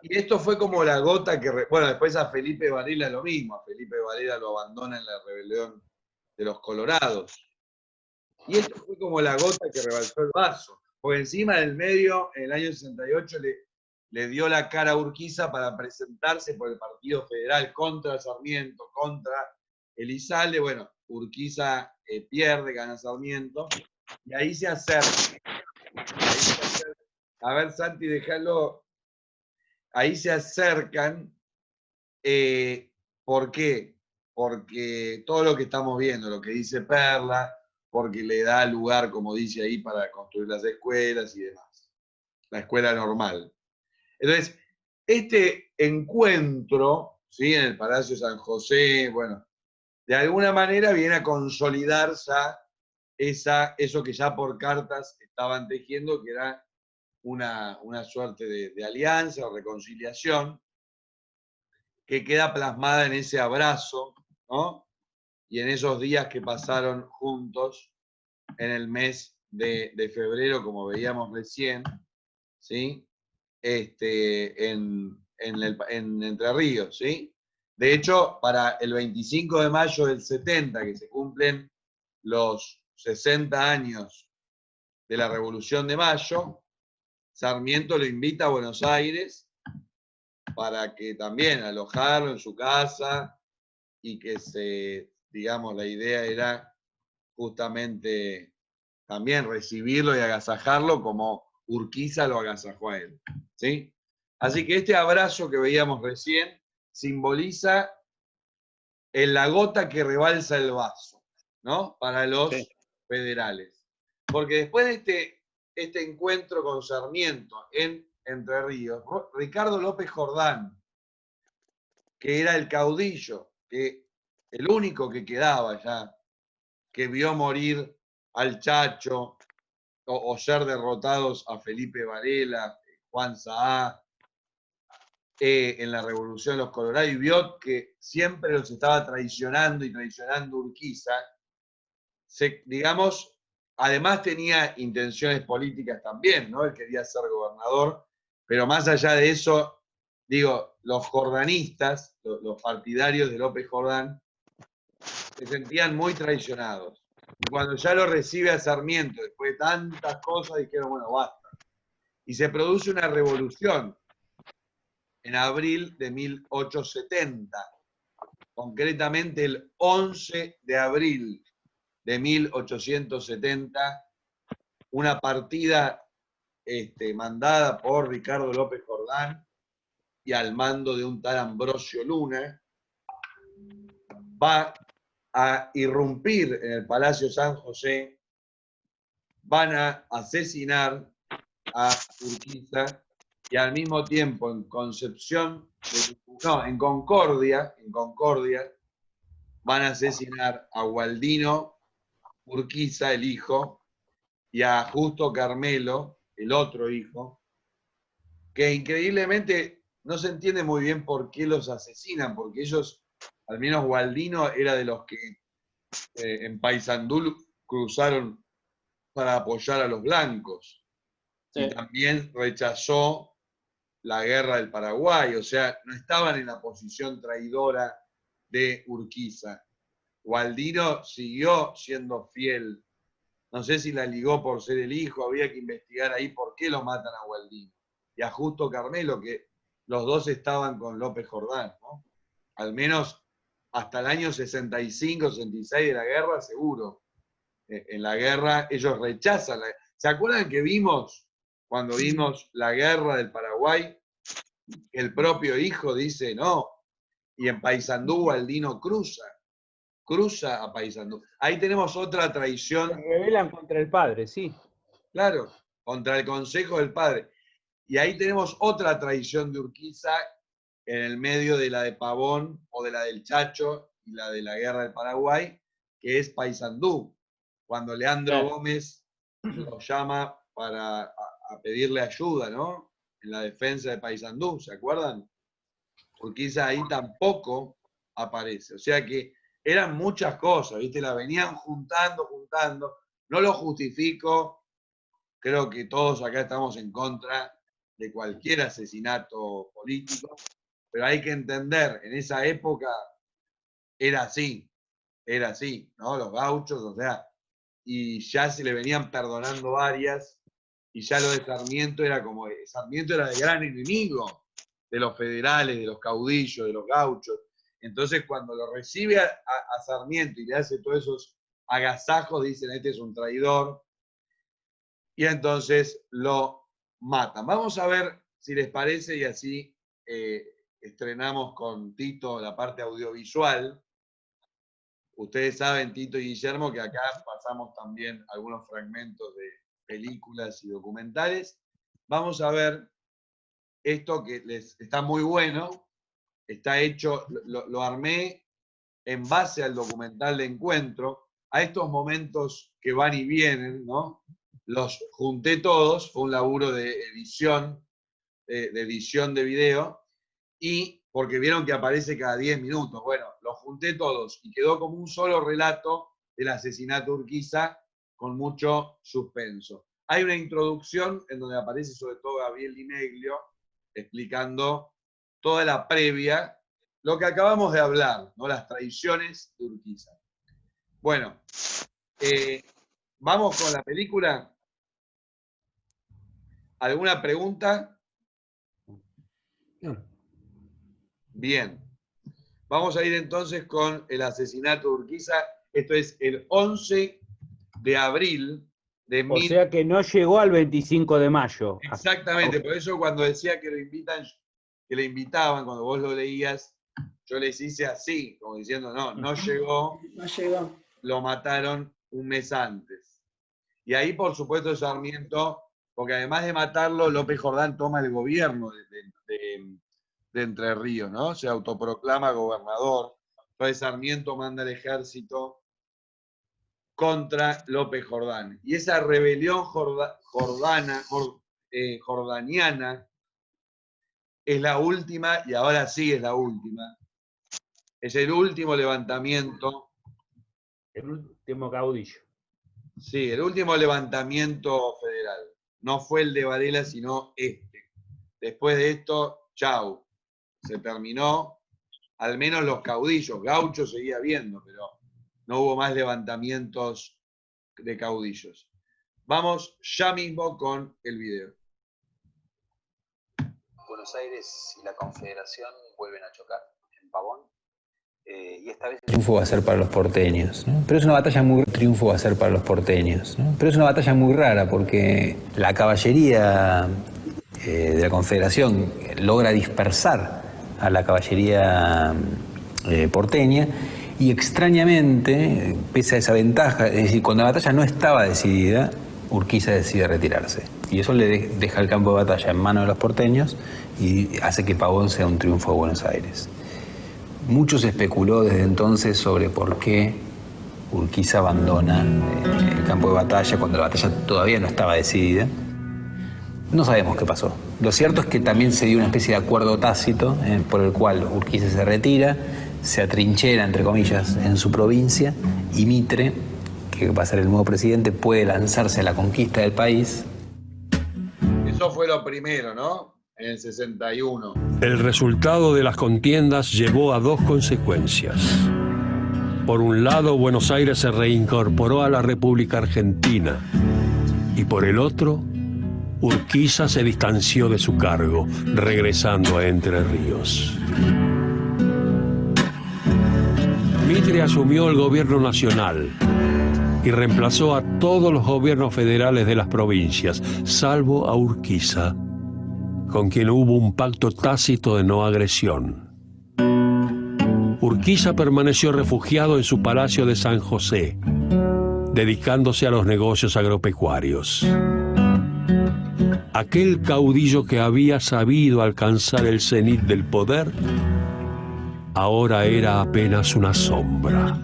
Y esto fue como la gota que... Bueno, después a Felipe Varela lo mismo, a Felipe Varela lo abandona en la rebelión de los Colorados. Y esto fue como la gota que rebalsó el vaso, porque encima en el medio, en el año 68, le dio la cara a Urquiza para presentarse por el Partido Federal contra Sarmiento, contra Elizalde. Bueno, Urquiza pierde, gana Sarmiento, y ahí se acerca. A ver, Santi, déjalo. Ahí se acercan. ¿Por qué? Porque todo lo que estamos viendo, lo que dice Perla, porque le da lugar, como dice ahí, para construir las escuelas y demás. La escuela normal. Entonces, este encuentro, ¿sí? En el Palacio San José, bueno, de alguna manera viene a consolidarse eso que ya por cartas estaban tejiendo, que era una suerte de alianza o reconciliación, que queda plasmada en ese abrazo, ¿no? Y en esos días que pasaron juntos en el mes de febrero, como veíamos recién, ¿sí? En Entre Ríos, ¿sí? De hecho, para el 25 de mayo del 70, que se cumplen los 60 años de la Revolución de Mayo, Sarmiento lo invita a Buenos Aires para que también alojarlo en su casa y que digamos, la idea era justamente también recibirlo y agasajarlo como Urquiza lo agasajó a él, ¿sí? Así que este abrazo que veíamos recién simboliza la gota que rebalsa el vaso, ¿no? Para los federales. Porque después de este encuentro con Sarmiento en Entre Ríos, Ricardo López Jordán, que era el caudillo, que el único que quedaba ya, que vio morir al Chacho o ser derrotados a Felipe Varela, Juan Saá, en la Revolución de los Colorados, y vio que siempre los estaba traicionando y traicionando Urquiza, digamos, además tenía intenciones políticas también, ¿no? Él quería ser gobernador, pero más allá de eso, digo, los jordanistas, los partidarios de López Jordán, se sentían muy traicionados. Y cuando ya lo recibe a Sarmiento, después de tantas cosas, dijeron, bueno, basta. Y se produce una revolución en abril de 1870, concretamente el 11 de abril de 1870, una partida mandada por Ricardo López Jordán y al mando de un tal Ambrosio Luna, va a irrumpir en el Palacio San José, van a asesinar a Urquiza y al mismo tiempo en Concordia, van a asesinar a Gualdino Urquiza, el hijo, y a Justo Carmelo, el otro hijo, que increíblemente no se entiende muy bien por qué los asesinan, porque ellos, al menos Gualdino, era de los que en Paysandú cruzaron para apoyar a los blancos. Sí. Y también rechazó la guerra del Paraguay, o sea, no estaban en la posición traidora de Urquiza. Gualdino siguió siendo fiel. No sé si la ligó por ser el hijo, habría que investigar ahí por qué lo matan a Gualdino. Y a Justo Carmelo, que los dos estaban con López Jordán, ¿no? Al menos hasta el año 65, 66 de la guerra, seguro. En la guerra ellos rechazan. ¿Se acuerdan que vimos, cuando vimos la guerra del Paraguay, el propio hijo dice no? Y en Paysandú Gualdino cruza a Paysandú. Ahí tenemos otra traición. Se rebelan contra el padre, sí. Claro, contra el consejo del padre. Y ahí tenemos otra traición de Urquiza en el medio de la de Pavón o de la del Chacho y la de la guerra del Paraguay, que es Paysandú. Cuando Leandro Gómez lo llama para pedirle ayuda, ¿no? En la defensa de Paysandú, ¿se acuerdan? Urquiza ahí tampoco aparece. O sea que eran muchas cosas, ¿viste? La venían juntando. No lo justifico, creo que todos acá estamos en contra de cualquier asesinato político, pero hay que entender, en esa época era así, ¿no? Los gauchos, o sea, y ya se le venían perdonando varias, y ya lo de Sarmiento era como, Sarmiento era el gran enemigo de los federales, de los caudillos, de los gauchos. Entonces cuando lo recibe a Sarmiento y le hace todos esos agasajos, dicen, este es un traidor, y entonces lo matan. Vamos a ver si les parece, y así estrenamos con Tito la parte audiovisual. Ustedes saben, Tito y Guillermo, que acá pasamos también algunos fragmentos de películas y documentales. Vamos a ver esto que les está muy bueno, está hecho, lo armé en base al documental de Encuentro, a estos momentos que van y vienen, ¿no? Los junté todos, fue un laburo de edición de video, y porque vieron que aparece cada 10 minutos. Bueno, los junté todos y quedó como un solo relato del asesinato de Urquiza con mucho suspenso. Hay una introducción en donde aparece sobre todo Gabriel Di Meglio explicando toda la previa, lo que acabamos de hablar, ¿no? Las traiciones de Urquiza. Bueno, vamos con la película. ¿Alguna pregunta? No. Bien. Vamos a ir entonces con el asesinato de Urquiza. Esto es el 11 de abril de O sea que no llegó al 25 de mayo. Exactamente, por eso cuando decía que lo invitan, que le invitaban, cuando vos lo leías, yo les hice así, como diciendo, no llegó. No llegó. Lo mataron un mes antes. Y ahí, por supuesto, Sarmiento, porque además de matarlo, López Jordán toma el gobierno de Entre Ríos, ¿no? Se autoproclama gobernador. Entonces Sarmiento manda el ejército contra López Jordán. Y esa rebelión jordaniana es la última, y ahora sí es la última. Es el último levantamiento. El último caudillo. Sí, el último levantamiento federal. No fue el de Varela, sino este. Después de esto, chau. Se terminó. Al menos los caudillos. Gauchos seguía habiendo, pero no hubo más levantamientos de caudillos. Vamos ya mismo con el video. Buenos Aires y la Confederación vuelven a chocar en Pavón. Y esta vez el triunfo va a ser para los porteños, ¿no? Pero es una batalla muy rara porque la caballería de la Confederación logra dispersar a la caballería porteña y extrañamente, pese a esa ventaja, es decir, cuando la batalla no estaba decidida, Urquiza decide retirarse. Y eso le deja el campo de batalla en manos de los porteños y hace que Pavón sea un triunfo de Buenos Aires. Mucho se especuló desde entonces sobre por qué Urquiza abandona el campo de batalla cuando la batalla todavía no estaba decidida. No sabemos qué pasó. Lo cierto es que también se dio una especie de acuerdo tácito por el cual Urquiza se retira, se atrinchera, entre comillas, en su provincia, y Mitre, que va a ser el nuevo presidente, puede lanzarse a la conquista del país. Eso fue lo primero, ¿no? En el 61. El resultado de las contiendas llevó a dos consecuencias. Por un lado, Buenos Aires se reincorporó a la República Argentina, y por el otro, Urquiza se distanció de su cargo, regresando a Entre Ríos. Mitre asumió el gobierno nacional y reemplazó a todos los gobiernos federales de las provincias, salvo a Urquiza, con quien hubo un pacto tácito de no agresión. Urquiza permaneció refugiado en su palacio de San José, dedicándose a los negocios agropecuarios. Aquel caudillo que había sabido alcanzar el cenit del poder, ahora era apenas una sombra.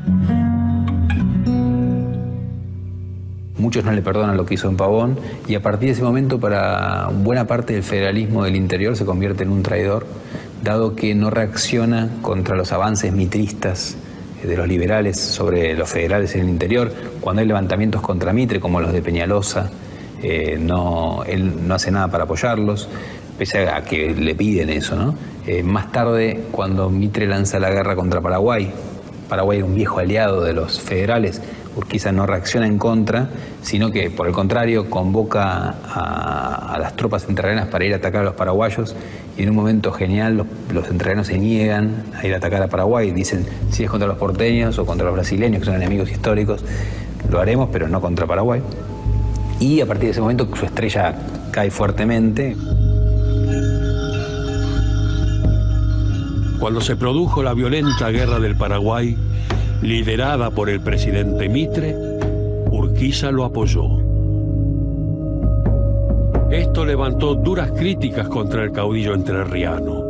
Muchos no le perdonan lo que hizo en Pavón, y a partir de ese momento para buena parte del federalismo del interior se convierte en un traidor, dado que no reacciona contra los avances mitristas de los liberales sobre los federales en el interior. Cuando hay levantamientos contra Mitre, como los de Peñalosa, él no hace nada para apoyarlos, pese a que le piden eso, ¿no? Más tarde, cuando Mitre lanza la guerra contra Paraguay era un viejo aliado de los federales, Urquiza no reacciona en contra, sino que, por el contrario, convoca a las tropas entrerrianas para ir a atacar a los paraguayos, y en un momento genial los entrerrianos se niegan a ir a atacar a Paraguay, dicen, si es contra los porteños o contra los brasileños, que son enemigos históricos, lo haremos, pero no contra Paraguay. Y a partir de ese momento su estrella cae fuertemente. Cuando se produjo la violenta guerra del Paraguay, liderada por el presidente Mitre, Urquiza lo apoyó. Esto levantó duras críticas contra el caudillo entrerriano.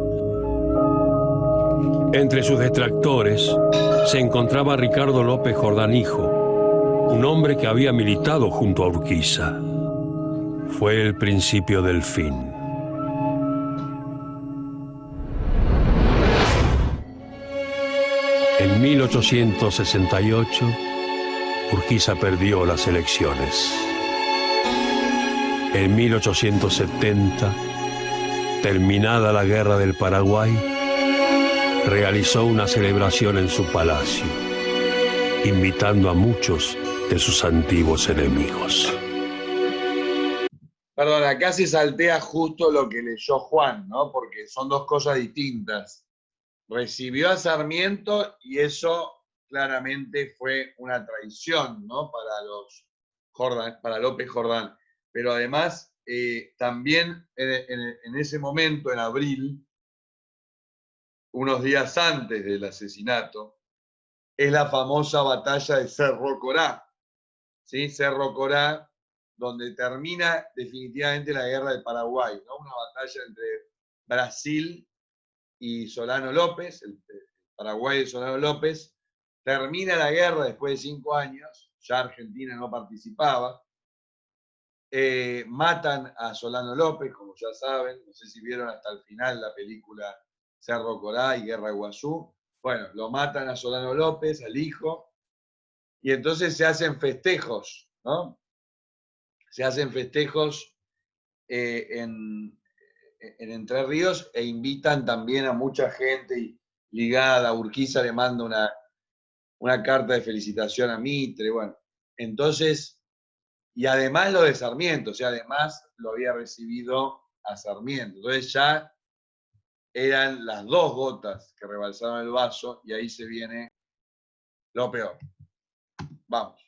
Entre sus detractores se encontraba Ricardo López Jordán hijo, un hombre que había militado junto a Urquiza. Fue el principio del fin. En 1868, Urquiza perdió las elecciones. En 1870, terminada la guerra del Paraguay, realizó una celebración en su palacio, invitando a muchos de sus antiguos enemigos. Perdón, acá se saltea justo lo que leyó Juan, ¿no? Porque son dos cosas distintas. Recibió a Sarmiento y eso claramente fue una traición, ¿no? Para López Jordán. Pero además, también en ese momento, en abril, unos días antes del asesinato, es la famosa batalla de Cerro Corá, ¿sí? Cerro Corá, donde termina definitivamente la guerra del Paraguay, ¿no? Una batalla entre Brasil y Solano López, el Paraguay de Solano López. Termina la guerra después de 5 años, ya Argentina no participaba. Matan a Solano López, como ya saben, no sé si vieron hasta el final la película Cerro Corá y Guerra de Iguazú. Bueno, lo matan a Solano López, al hijo, y entonces se hacen festejos, ¿no? Se hacen festejos en Entre Ríos e invitan también a mucha gente ligada. Urquiza le manda una carta de felicitación a Mitre, bueno. Entonces, y además lo de Sarmiento, o sea, además lo había recibido a Sarmiento. Entonces ya eran las dos gotas que rebalsaron el vaso y ahí se viene lo peor. Vamos.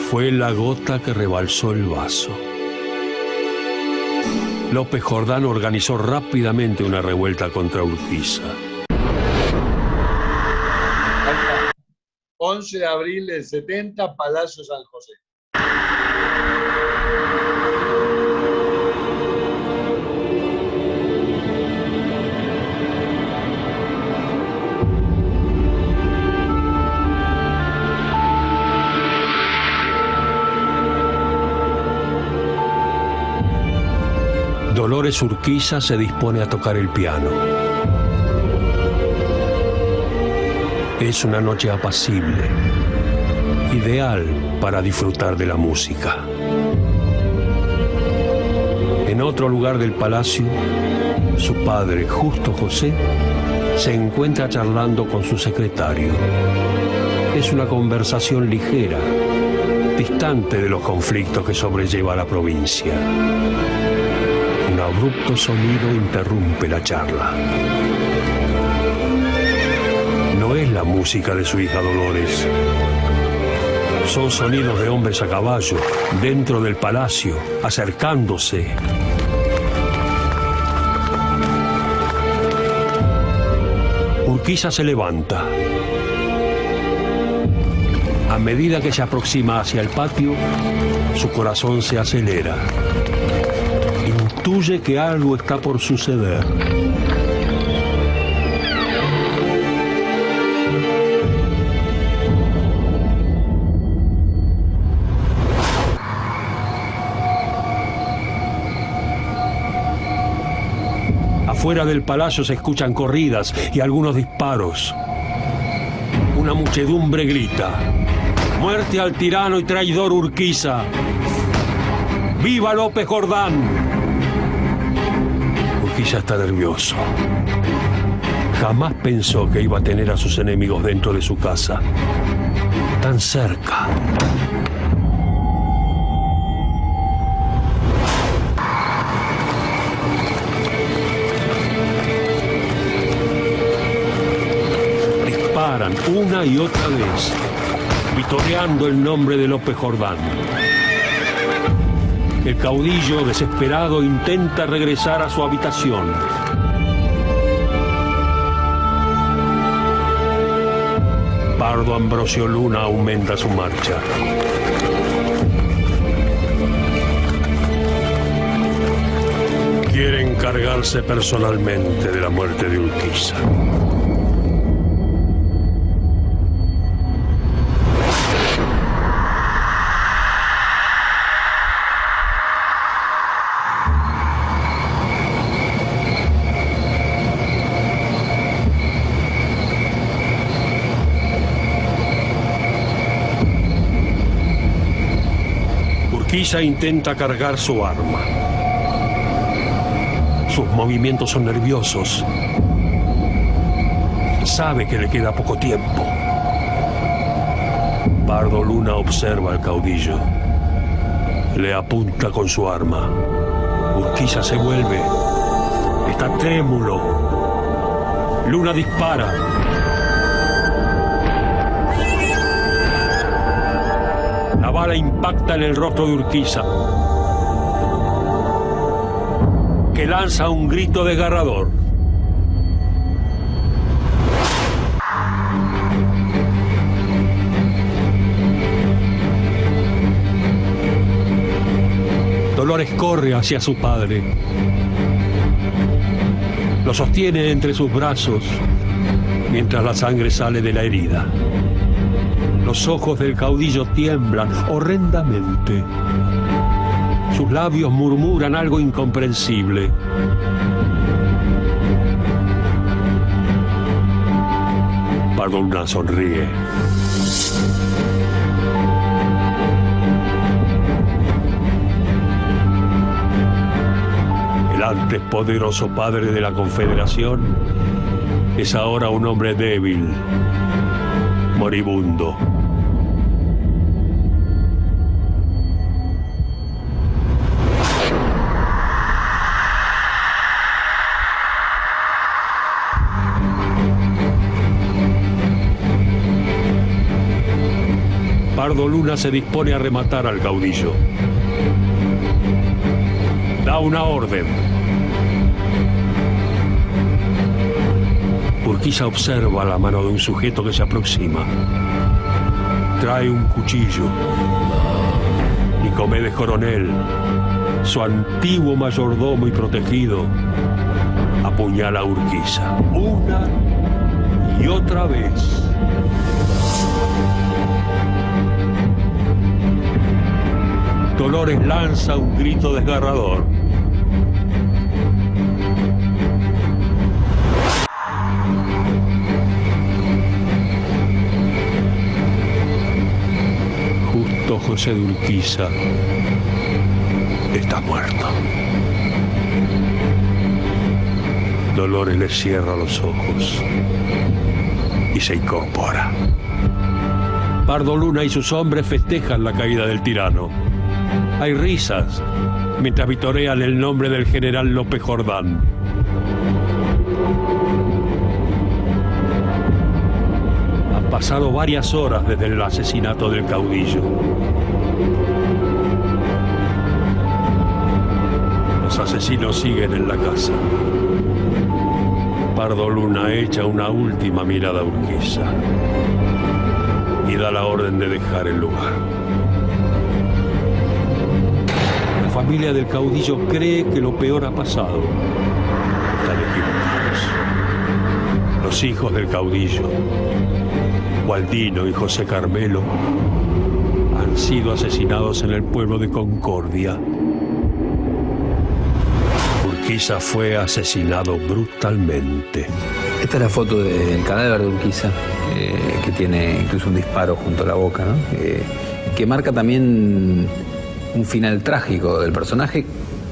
Fue la gota que rebalsó el vaso. López Jordán organizó rápidamente una revuelta contra Urquiza. 11 de abril del 70, Palacio San José. Dolores Urquiza se dispone a tocar el piano. Es una noche apacible, ideal para disfrutar de la música. En otro lugar del palacio, su padre, Justo José, se encuentra charlando con su secretario. Es una conversación ligera, distante de los conflictos que sobrelleva la provincia. Un abrupto sonido interrumpe la charla. No es la música de su hija Dolores. Son sonidos de hombres a caballo, dentro del palacio, acercándose. Urquiza se levanta. A medida que se aproxima hacia el patio, su corazón se acelera. Intuye que algo está por suceder. Afuera del palacio se escuchan corridas y algunos disparos. una muchedumbre grita: ¡muerte al tirano y traidor Urquiza! ¡Viva López Jordán! Urquiza está nervioso. Jamás pensó que iba a tener a sus enemigos dentro de su casa, tan cerca. Disparan una y otra vez, vitoreando el nombre de López Jordán. El caudillo, desesperado, intenta regresar a su habitación. Pardo Ambrosio Luna aumenta su marcha. Quiere encargarse personalmente de la muerte de Urquiza. Urquiza intenta cargar su arma. Sus movimientos son nerviosos. Sabe que le queda poco tiempo. Pardo Luna observa al caudillo. Le apunta con su arma. Urquiza se vuelve. Está trémulo. Luna dispara. La bala impacta en el rostro de Urquiza, que lanza un grito desgarrador. Dolores corre hacia su padre. Lo sostiene entre sus brazos mientras la sangre sale de la herida. Los ojos del caudillo tiemblan horrendamente. Sus labios murmuran algo incomprensible. Pardo Luna sonríe. El antes poderoso padre de la Confederación es ahora un hombre débil, moribundo. Pardo Luna se dispone a rematar al caudillo. Da una orden. Urquiza observa la mano de un sujeto que se aproxima. Trae un cuchillo. Nicomedes Coronel, su antiguo mayordomo y protegido, apuñala a Urquiza una y otra vez. Dolores lanza un grito desgarrador. Justo José de Urquiza está muerto. Dolores le cierra los ojos y se incorpora. Pardo Luna y sus hombres festejan la caída del tirano. Hay risas mientras vitorean el nombre del general López Jordán. Han pasado varias horas desde el asesinato del caudillo. Los asesinos siguen en la casa. Pardo Luna echa una última mirada a Urquiza y da la orden de dejar el lugar. La familia del caudillo cree que lo peor ha pasado. Están equivocados. Los hijos del caudillo, Gualdino y José Carmelo, han sido asesinados en el pueblo de Concordia. Urquiza fue asesinado brutalmente Esta es la foto del cadáver de Urquiza, que tiene incluso un disparo junto a la boca, ¿no? Que marca también un final trágico del personaje,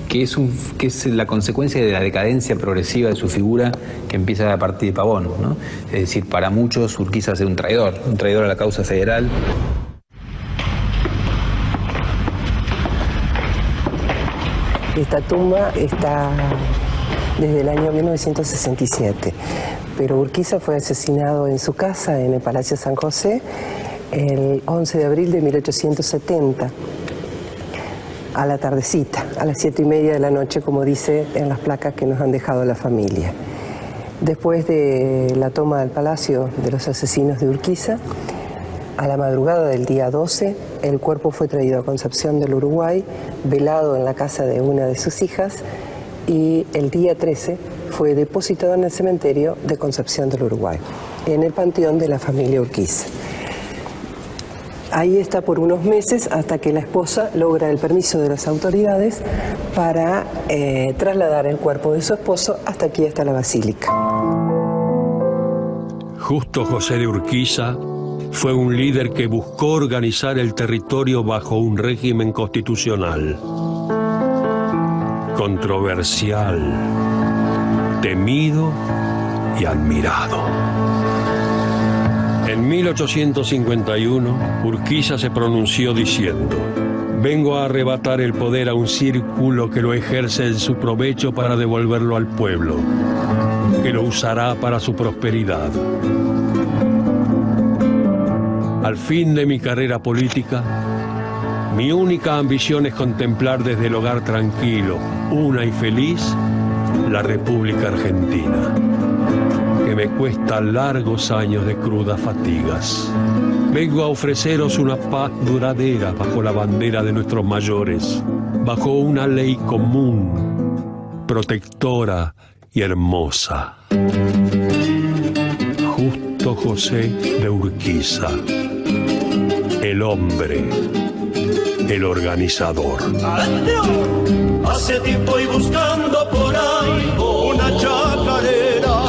que es la consecuencia de la decadencia progresiva de su figura que empieza a partir de Pavón, ¿no? Es decir, para muchos Urquiza es un traidor a la causa federal. Esta tumba está desde el año 1967, pero Urquiza fue asesinado en su casa, en el Palacio San José, el 11 de abril de 1870, a la tardecita, a las 7:30 de la noche, como dice en las placas que nos han dejado la familia. Después de la toma del palacio de los asesinos de Urquiza, a la madrugada del día 12, el cuerpo fue traído a Concepción del Uruguay, velado en la casa de una de sus hijas, y el día 13 fue depositado en el cementerio de Concepción del Uruguay, en el panteón de la familia Urquiza. Ahí está por unos meses hasta que la esposa logra el permiso de las autoridades para trasladar el cuerpo de su esposo hasta aquí, hasta la basílica. Justo José de Urquiza fue un líder que buscó organizar el territorio bajo un régimen constitucional. Controversial, temido y admirado. En 1851, Urquiza se pronunció diciendo: vengo a arrebatar el poder a un círculo que lo ejerce en su provecho para devolverlo al pueblo, que lo usará para su prosperidad. Al fin de mi carrera política, mi única ambición es contemplar desde el hogar tranquilo, una y feliz, la República Argentina, que me cuesta largos años de crudas fatigas. Vengo a ofreceros una paz duradera bajo la bandera de nuestros mayores, bajo una ley común, protectora y hermosa. Justo José de Urquiza, el hombre, el organizador. Hace tiempo y buscando por ahí una chacarera,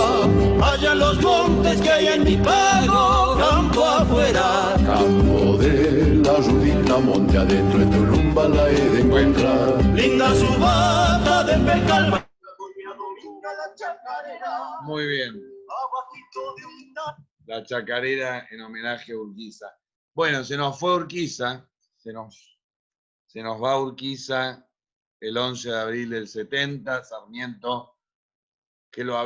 allá en los montes que hay en mi pago, campo afuera. Campo de la Rudita, monte adentro, en tu rumba la he de encontrar. Linda su bata de percal. Muy bien. La chacarera en homenaje a Urquiza. Bueno, se nos fue Urquiza, se nos va Urquiza el 11 de abril del 70, Sarmiento, que lo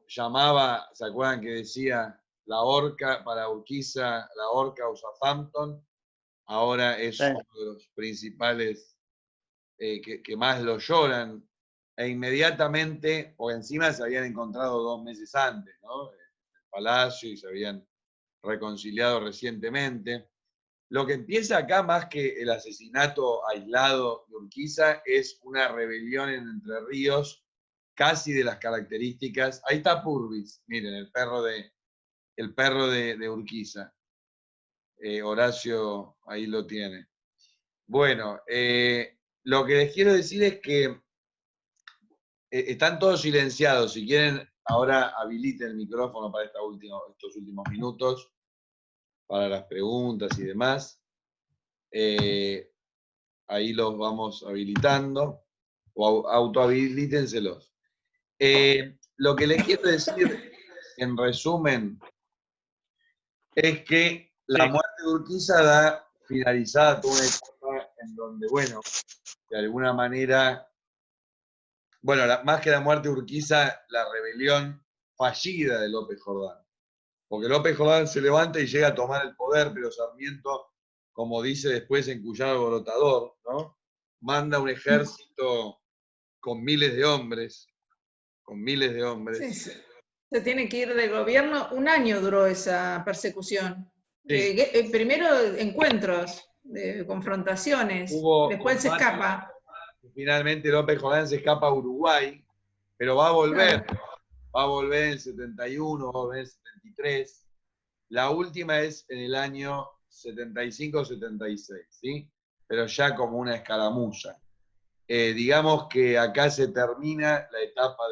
llamaba, ¿se acuerdan que decía la horca para Urquiza, la horca o Southampton? Ahora es uno de los principales que más lo lloran, e inmediatamente, o encima se habían encontrado 2 meses antes, ¿no? En el palacio, y se habían reconciliado recientemente. Lo que empieza acá, más que el asesinato aislado de Urquiza, es una rebelión en Entre Ríos, casi de las características. Ahí está Purvis, miren, el perro de Urquiza. Horacio ahí lo tiene. Bueno, lo que les quiero decir es que están todos silenciados. Si quieren, ahora habiliten el micrófono para estos últimos minutos, para las preguntas y demás. Ahí los vamos habilitando, o autohabilítenselos. Lo que les quiero decir, en resumen, es que la muerte de Urquiza da finalizada toda una etapa en donde, bueno, de alguna manera, bueno, más que la muerte de Urquiza, la rebelión fallida de López Jordán. Porque López Jordán se levanta y llega a tomar el poder, pero Sarmiento, como dice después en Cuyano Alborotador, ¿no? Manda un ejército con miles de hombres. Sí. Se tiene que ir del gobierno. 1 año duró esa persecución. Sí. Primero encuentros, confrontaciones, después se escapa. Finalmente López Jordán se escapa a Uruguay, pero va a volver. Claro. Va a volver en el 71, va a volver en el 73. La última es en el año 75-76, ¿sí? Pero ya como una escaramuza. Digamos que acá se termina la etapa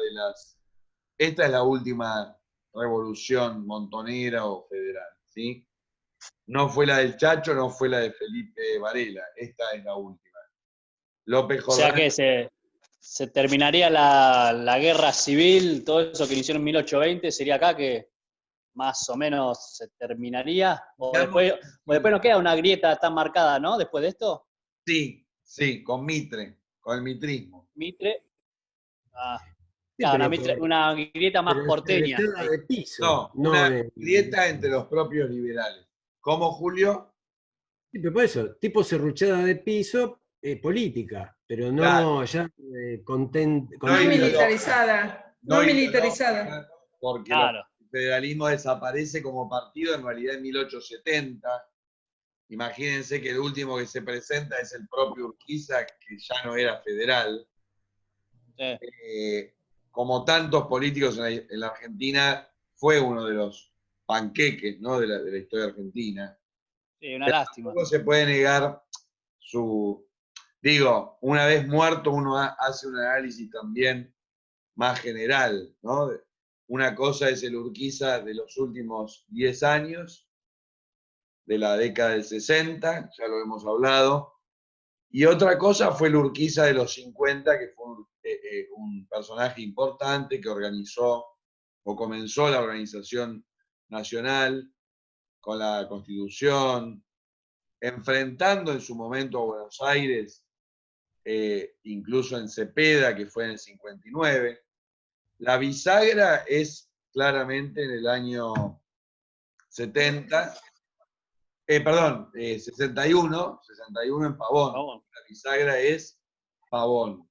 esta es la última revolución montonera o federal, ¿sí? No fue la del Chacho, no fue la de Felipe Varela, esta es la última. López O sea Jordán. que se terminaría la guerra civil, todo eso que inició en 1820, sería acá que más o menos se terminaría, o después nos queda una grieta tan marcada, ¿no? Después de esto. Sí, sí, con Mitre, con el mitrismo. Mitre. Sí, Claro, pero una grieta más pero porteña. estaba de piso. No, no una de- grieta entre los propios liberales. ¿Cómo, Julio? Sí, pero por eso, tipo serruchada de piso, política, pero no Claro. ya No contenta. militarizada. No militarizada. Porque Claro. el federalismo desaparece como partido en realidad en 1870. Imagínense que el último que se presenta es el propio Urquiza, que ya no era federal. Sí. Como tantos políticos en la Argentina, fue uno de los panqueques, ¿no? de la historia argentina. Sí, una lástima. Tampoco se puede negar su... Digo, una vez muerto uno hace un análisis también más general, ¿no? Una cosa es el Urquiza de los últimos 10 años, de la década del 60, ya lo hemos hablado, y otra cosa fue el Urquiza de los 50, que fue un personaje importante que organizó o comenzó la organización nacional con la Constitución, enfrentando en su momento a Buenos Aires, incluso en Cepeda, que fue en el 59. La bisagra es claramente en el año 70, 61 en Pavón. La bisagra es Pavón.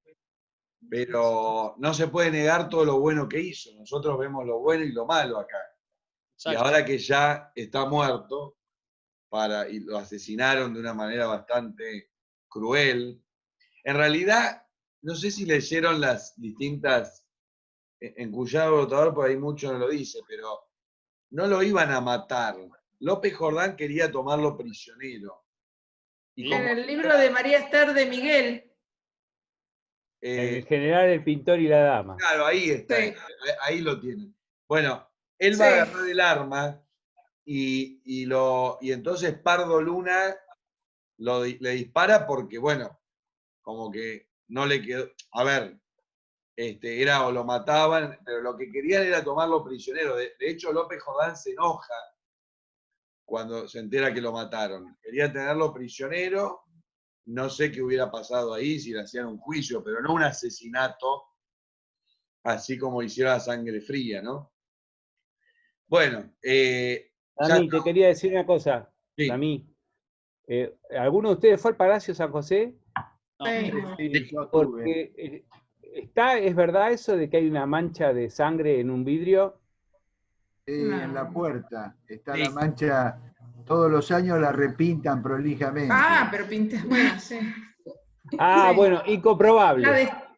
Pero no se puede negar todo lo bueno que hizo. Nosotros vemos lo bueno y lo malo acá. Exacto. Y ahora que ya está muerto, y lo asesinaron de una manera bastante cruel. En realidad, no sé si leyeron las distintas, en Cuyado Brotador por ahí mucho no lo dice, pero no lo iban a matar. López Jordán quería tomarlo prisionero. Y En el libro de María Esther de Miguel. El general, el pintor y la dama. Claro, ahí está, Sí. ahí lo tienen. Bueno, él Sí. va a agarrar el arma y entonces Pardo Luna le dispara porque, bueno, como que no le quedó. A ver, era o lo mataban, pero lo que querían era tomarlo prisionero. De hecho, López Jordán se enoja cuando se entera que lo mataron. Quería tenerlo prisionero. No sé qué hubiera pasado ahí, si le hacían un juicio, pero no un asesinato, así como hicieron a Sangre Fría, ¿no? Bueno, Dami, te quería decir una cosa. Sí. Dami, ¿alguno de ustedes fue al Palacio San José? Sí, yo Porque ¿es verdad eso de que hay una mancha de sangre en un vidrio? En la puerta está la mancha, todos los años la repintan prolijamente. Ah, pero pintas, bueno, sí. Ah, Sí. bueno, incomprobable. La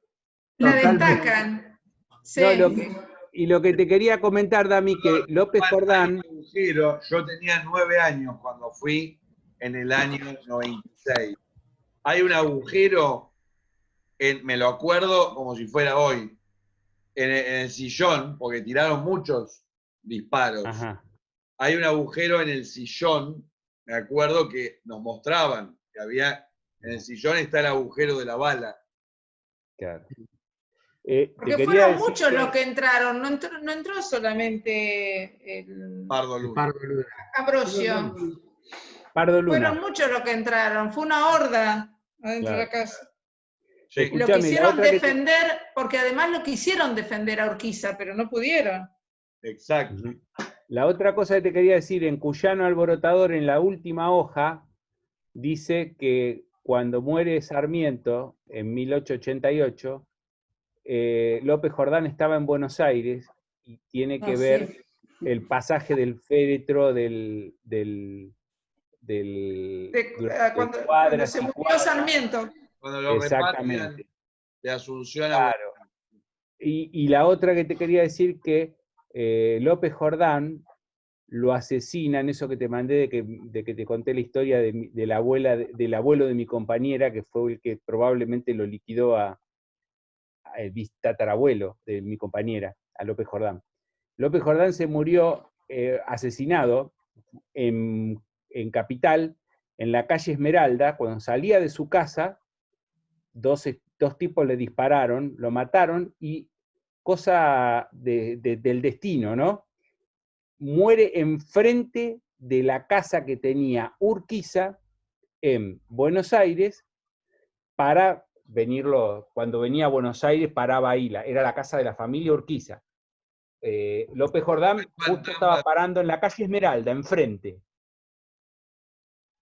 Totalmente. destacan. Sí. No, lo que te quería comentar, Dami, que López Jordán... Yo tenía 9 años cuando fui en el año 96. Hay un agujero, me lo acuerdo como si fuera hoy, en el sillón, porque tiraron muchos disparos. Ajá. Hay un agujero en el sillón, me acuerdo que nos mostraban que había, en el sillón está el agujero de la bala. Claro. Porque fueron muchos los que entraron, no entró solamente el Pardo Luna. Ambrosio. Pardo Luna. Fueron muchos los que entraron, fue una horda adentro de la casa. Sí. Lo quisieron defender, porque además lo quisieron defender a Urquiza, pero no pudieron. Exacto. La otra cosa que te quería decir, en Cuyano Alborotador, en la última hoja, dice que cuando muere Sarmiento, en 1888, López Jordán estaba en Buenos Aires y tiene que ver el pasaje del féretro Cuando se murió Sarmiento. Cuando lo repartían de Asunción a Buenos Aires. Y la otra que te quería decir que López Jordán lo asesinan, eso que te mandé de que te conté la historia de la abuela, del abuelo de mi compañera, que fue el que probablemente lo liquidó el tatarabuelo de mi compañera. a López Jordán. López Jordán se murió asesinado en Capital, en la calle Esmeralda. Cuando salía de su casa, dos tipos le dispararon, lo mataron, y cosa del destino, ¿no? Muere enfrente de la casa que tenía Urquiza en Buenos Aires. Para venirlo, cuando venía a Buenos Aires paraba ahí, era la casa de la familia Urquiza. López Jordán justo estaba parando en la calle Esmeralda, enfrente.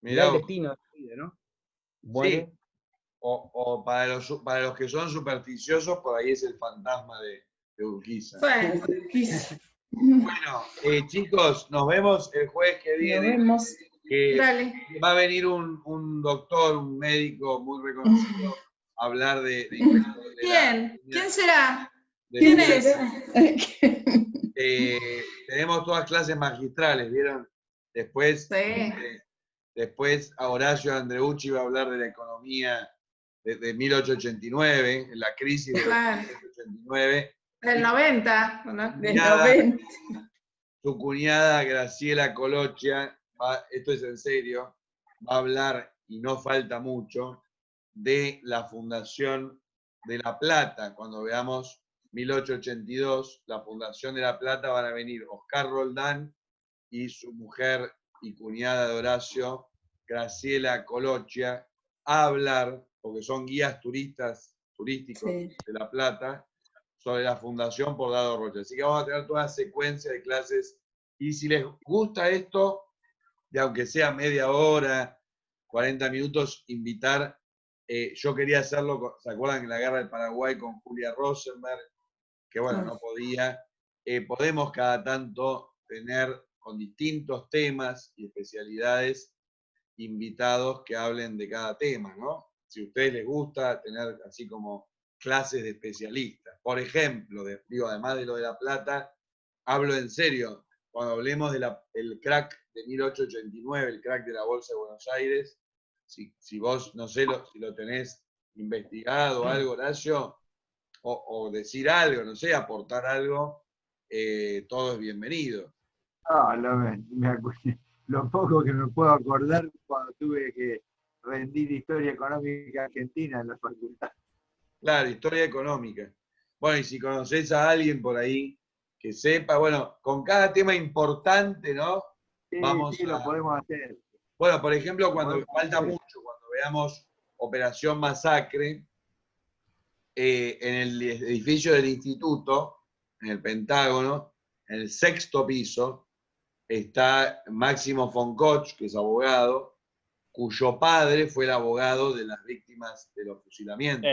Mirá el destino, ¿no? Sí. O para los que son supersticiosos, por ahí es el fantasma de Urquiza. Bueno, bueno, chicos, nos vemos el jueves que viene. Nos vemos. Dale. Va a venir un doctor, un médico muy reconocido a hablar de ¿Quién? ¿Quién será? ¿Quién es? Tenemos todas clases magistrales, ¿vieron? Después, después a Horacio Andreucci va a hablar de la economía de 1889, en la crisis de 1889. Del 90. ¿No? Del 90. Su cuñada Graciela Colochia, esto es en serio, va a hablar, y no falta mucho, de la fundación de La Plata. Cuando veamos 1882, la fundación de La Plata, van a venir Oscar Roldán y su mujer y cuñada de Horacio, Graciela Colochia, a hablar, porque son guías turísticos de La Plata, sobre la fundación por Dado Rocha. Así que vamos a tener toda secuencia de clases, y si les gusta esto, de aunque sea media hora, 40 minutos, invitar. Yo quería hacerlo, ¿se acuerdan en la Guerra del Paraguay con Julia Rosenberg? Que bueno, no podía. Podemos cada tanto tener con distintos temas y especialidades invitados que hablen de cada tema, ¿no? Si a ustedes les gusta tener así como clases de especialistas. Por ejemplo, digo, además de lo de La Plata, hablo en serio, cuando hablemos del crack de 1889, el crack de la Bolsa de Buenos Aires, si vos, no sé si lo tenés investigado o algo, Horacio, o decir algo, no sé, aportar algo, todo es bienvenido. Lo poco que me puedo acordar cuando tuve que rendir Historia Económica Argentina en la facultad. Claro, historia económica. Bueno, y si conocés a alguien por ahí que sepa, bueno, con cada tema importante, ¿no? Sí, lo podemos hacer. Bueno, por ejemplo, cuando falta mucho, cuando veamos Operación Masacre, en el edificio del instituto, en el Pentágono, en el 6º piso, está Máximo Foncoch, que es abogado, cuyo padre fue el abogado de las víctimas de los fusilamientos.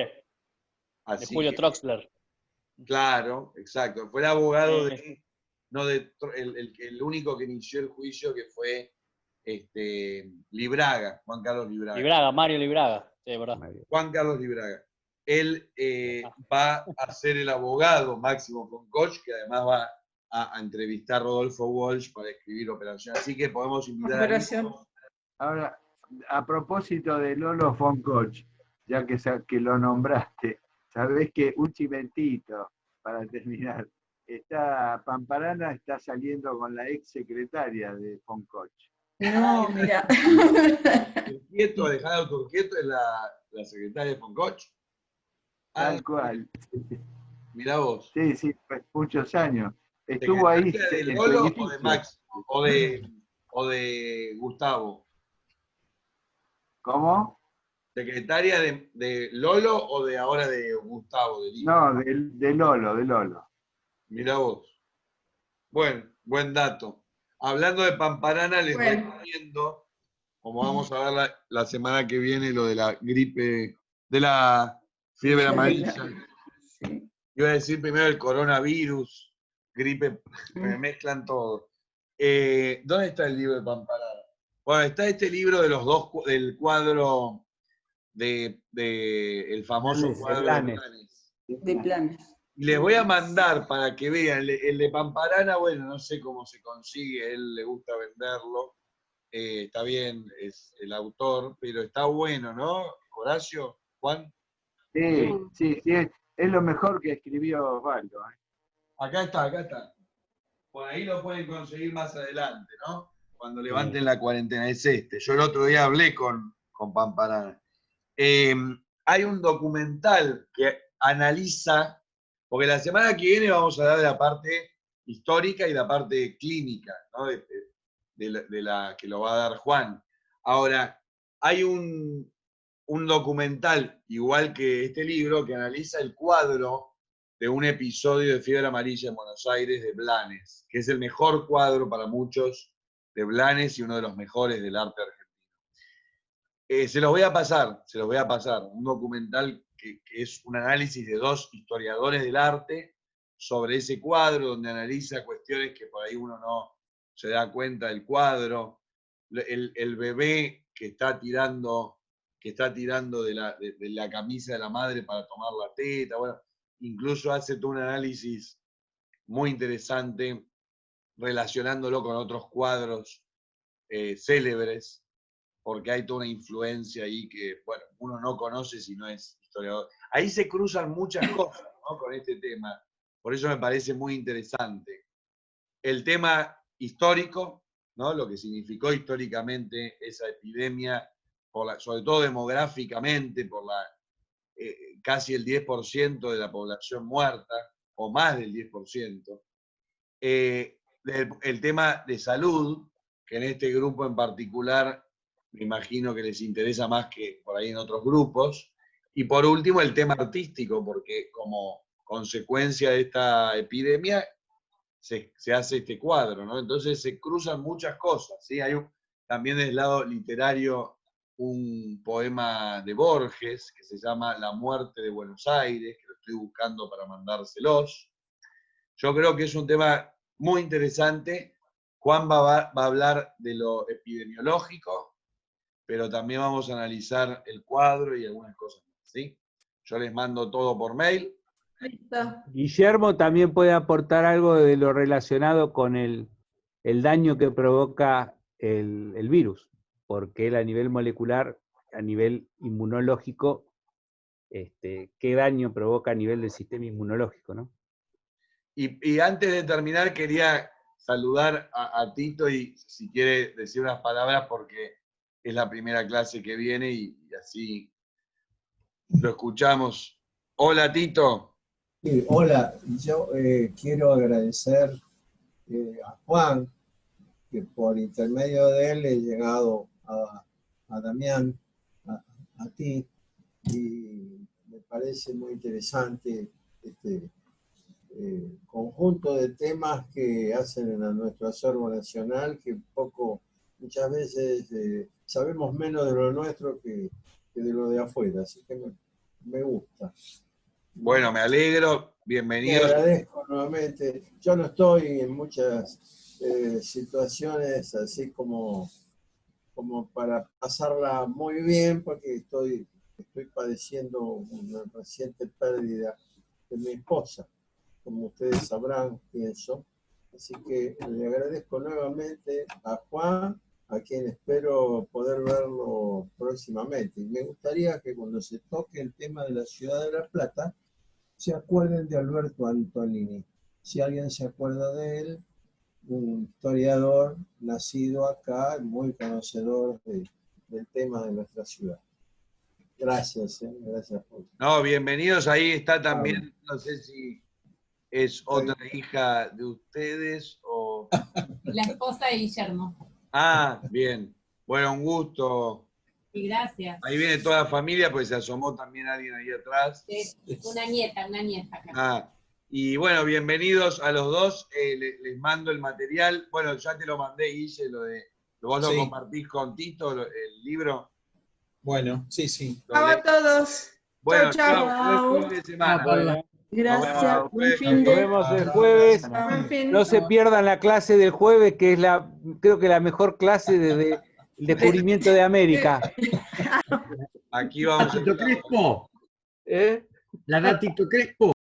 De Julio Troxler. Claro, exacto. Fue el abogado el único que inició el juicio, que fue Libraga, Juan Carlos Libraga. Mario Libraga, sí, verdad. Juan Carlos Libraga. Él va a ser el abogado Máximo Foncoch, que además va a entrevistar a Rodolfo Walsh para escribir Operación. Así que podemos invitar a... Ahora, a propósito de Lolo Foncoch, ya que lo nombraste, sabés que un chimentito, para terminar, Pamparana está saliendo con la ex secretaria de Foncoch. No, mira. Alejandra Turquieto es la secretaria de Foncoch. Tal cual. Mirá vos. Sí, pues muchos años. Estuvo ahí. ¿De Lolo o de Max? ¿O de Gustavo? ¿Cómo? ¿Secretaria de Lolo o de ahora de Gustavo? No, de Lolo. Mirá vos. Bueno, buen dato. Hablando de Pamparana, les recomiendo, como vamos a ver la semana que viene, lo de la gripe, de la fiebre amarilla. Sí. Iba a decir primero el coronavirus, gripe, me mezclan todo. ¿Dónde está el libro de Pamparana? Bueno, está este libro de los dos, del cuadro el famoso cuadro de Planes. Les voy a mandar para que vean. El de Pamparana, bueno, no sé cómo se consigue, a él le gusta venderlo. Está bien, es el autor, pero está bueno, ¿no, Horacio? ¿Juan? Sí, es lo mejor que escribió Osvaldo. Acá está, acá está. Por ahí lo pueden conseguir más adelante, ¿no? Cuando levanten la cuarentena. Es este. Yo el otro día hablé con Pamparana. Hay un documental que analiza, porque la semana que viene vamos a hablar de la parte histórica y la parte clínica, ¿no? de la que lo va a dar Juan. Ahora, hay un documental, igual que este libro, que analiza el cuadro de un episodio de fiebre amarilla en Buenos Aires de Blanes, que es el mejor cuadro para muchos de Blanes y uno de los mejores del arte argentino. Se los voy a pasar. Un documental que es un análisis de dos historiadores del arte sobre ese cuadro, donde analiza cuestiones que por ahí uno no se da cuenta del cuadro. El bebé que está tirando de la camisa de la madre para tomar la teta. Bueno, incluso hace todo un análisis muy interesante relacionándolo con otros cuadros célebres, porque hay toda una influencia ahí que, bueno, uno no conoce si no es historiador. Ahí se cruzan muchas cosas, ¿no? Con este tema. Por eso me parece muy interesante. El tema histórico, ¿no? Lo que significó históricamente esa epidemia, sobre todo demográficamente, por casi el 10% de la población muerta, o más del 10%. El tema de salud, que en este grupo en particular me imagino que les interesa más que por ahí en otros grupos. Y por último, el tema artístico, porque como consecuencia de esta epidemia se hace este cuadro, ¿no? Entonces se cruzan muchas cosas, ¿sí? Hay también del lado literario un poema de Borges que se llama La muerte de Buenos Aires, que lo estoy buscando para mandárselos. Yo creo que es un tema muy interesante. Juan va a hablar de lo epidemiológico, pero también vamos a analizar el cuadro y algunas cosas más, ¿sí? Yo les mando todo por mail. Ahí está. Guillermo también puede aportar algo de lo relacionado con el daño que provoca el virus, porque él a nivel molecular, a nivel inmunológico, qué daño provoca a nivel del sistema inmunológico, ¿no? Y antes de terminar, quería saludar a Tito y si quiere decir unas palabras, porque es la primera clase que viene y así lo escuchamos. Hola, Tito. Sí, hola, yo quiero agradecer a Juan, que por intermedio de él he llegado a Damián, a ti, y me parece muy interesante este conjunto de temas que hacen a nuestro acervo nacional, que muchas veces sabemos menos de lo nuestro que de lo de afuera, así que me gusta. Bueno, me alegro, bienvenido. Te agradezco nuevamente. Yo no estoy en muchas situaciones así como para pasarla muy bien, porque estoy padeciendo una reciente pérdida de mi esposa, como ustedes sabrán, pienso. Así que le agradezco nuevamente a Juan, a quien espero poder verlo próximamente. Y me gustaría que cuando se toque el tema de la ciudad de La Plata, se acuerden de Alberto Antonini. Si alguien se acuerda de él, un historiador nacido acá, muy conocedor del tema de nuestra ciudad. Gracias, gracias por... No, bienvenidos. Ahí está también, no sé si es otra hija de ustedes o... La esposa de Guillermo. Ah, bien. Bueno, un gusto. Y gracias. Ahí viene toda la familia, pues se asomó también alguien ahí atrás. Una nieta acá. Ah, y bueno, bienvenidos a los dos. Les mando el material. Bueno, ya te lo mandé, Guille, vos lo compartís con Tito, el libro. Bueno, sí. Chao a todos. Bueno, chao. Buen fin de semana. Gracias. Nos vemos el jueves. No se pierdan la clase del jueves, que es creo que la mejor clase desde el descubrimiento de América. Aquí vamos. Tito Crespo. ¿Eh? La da Tito Crespo.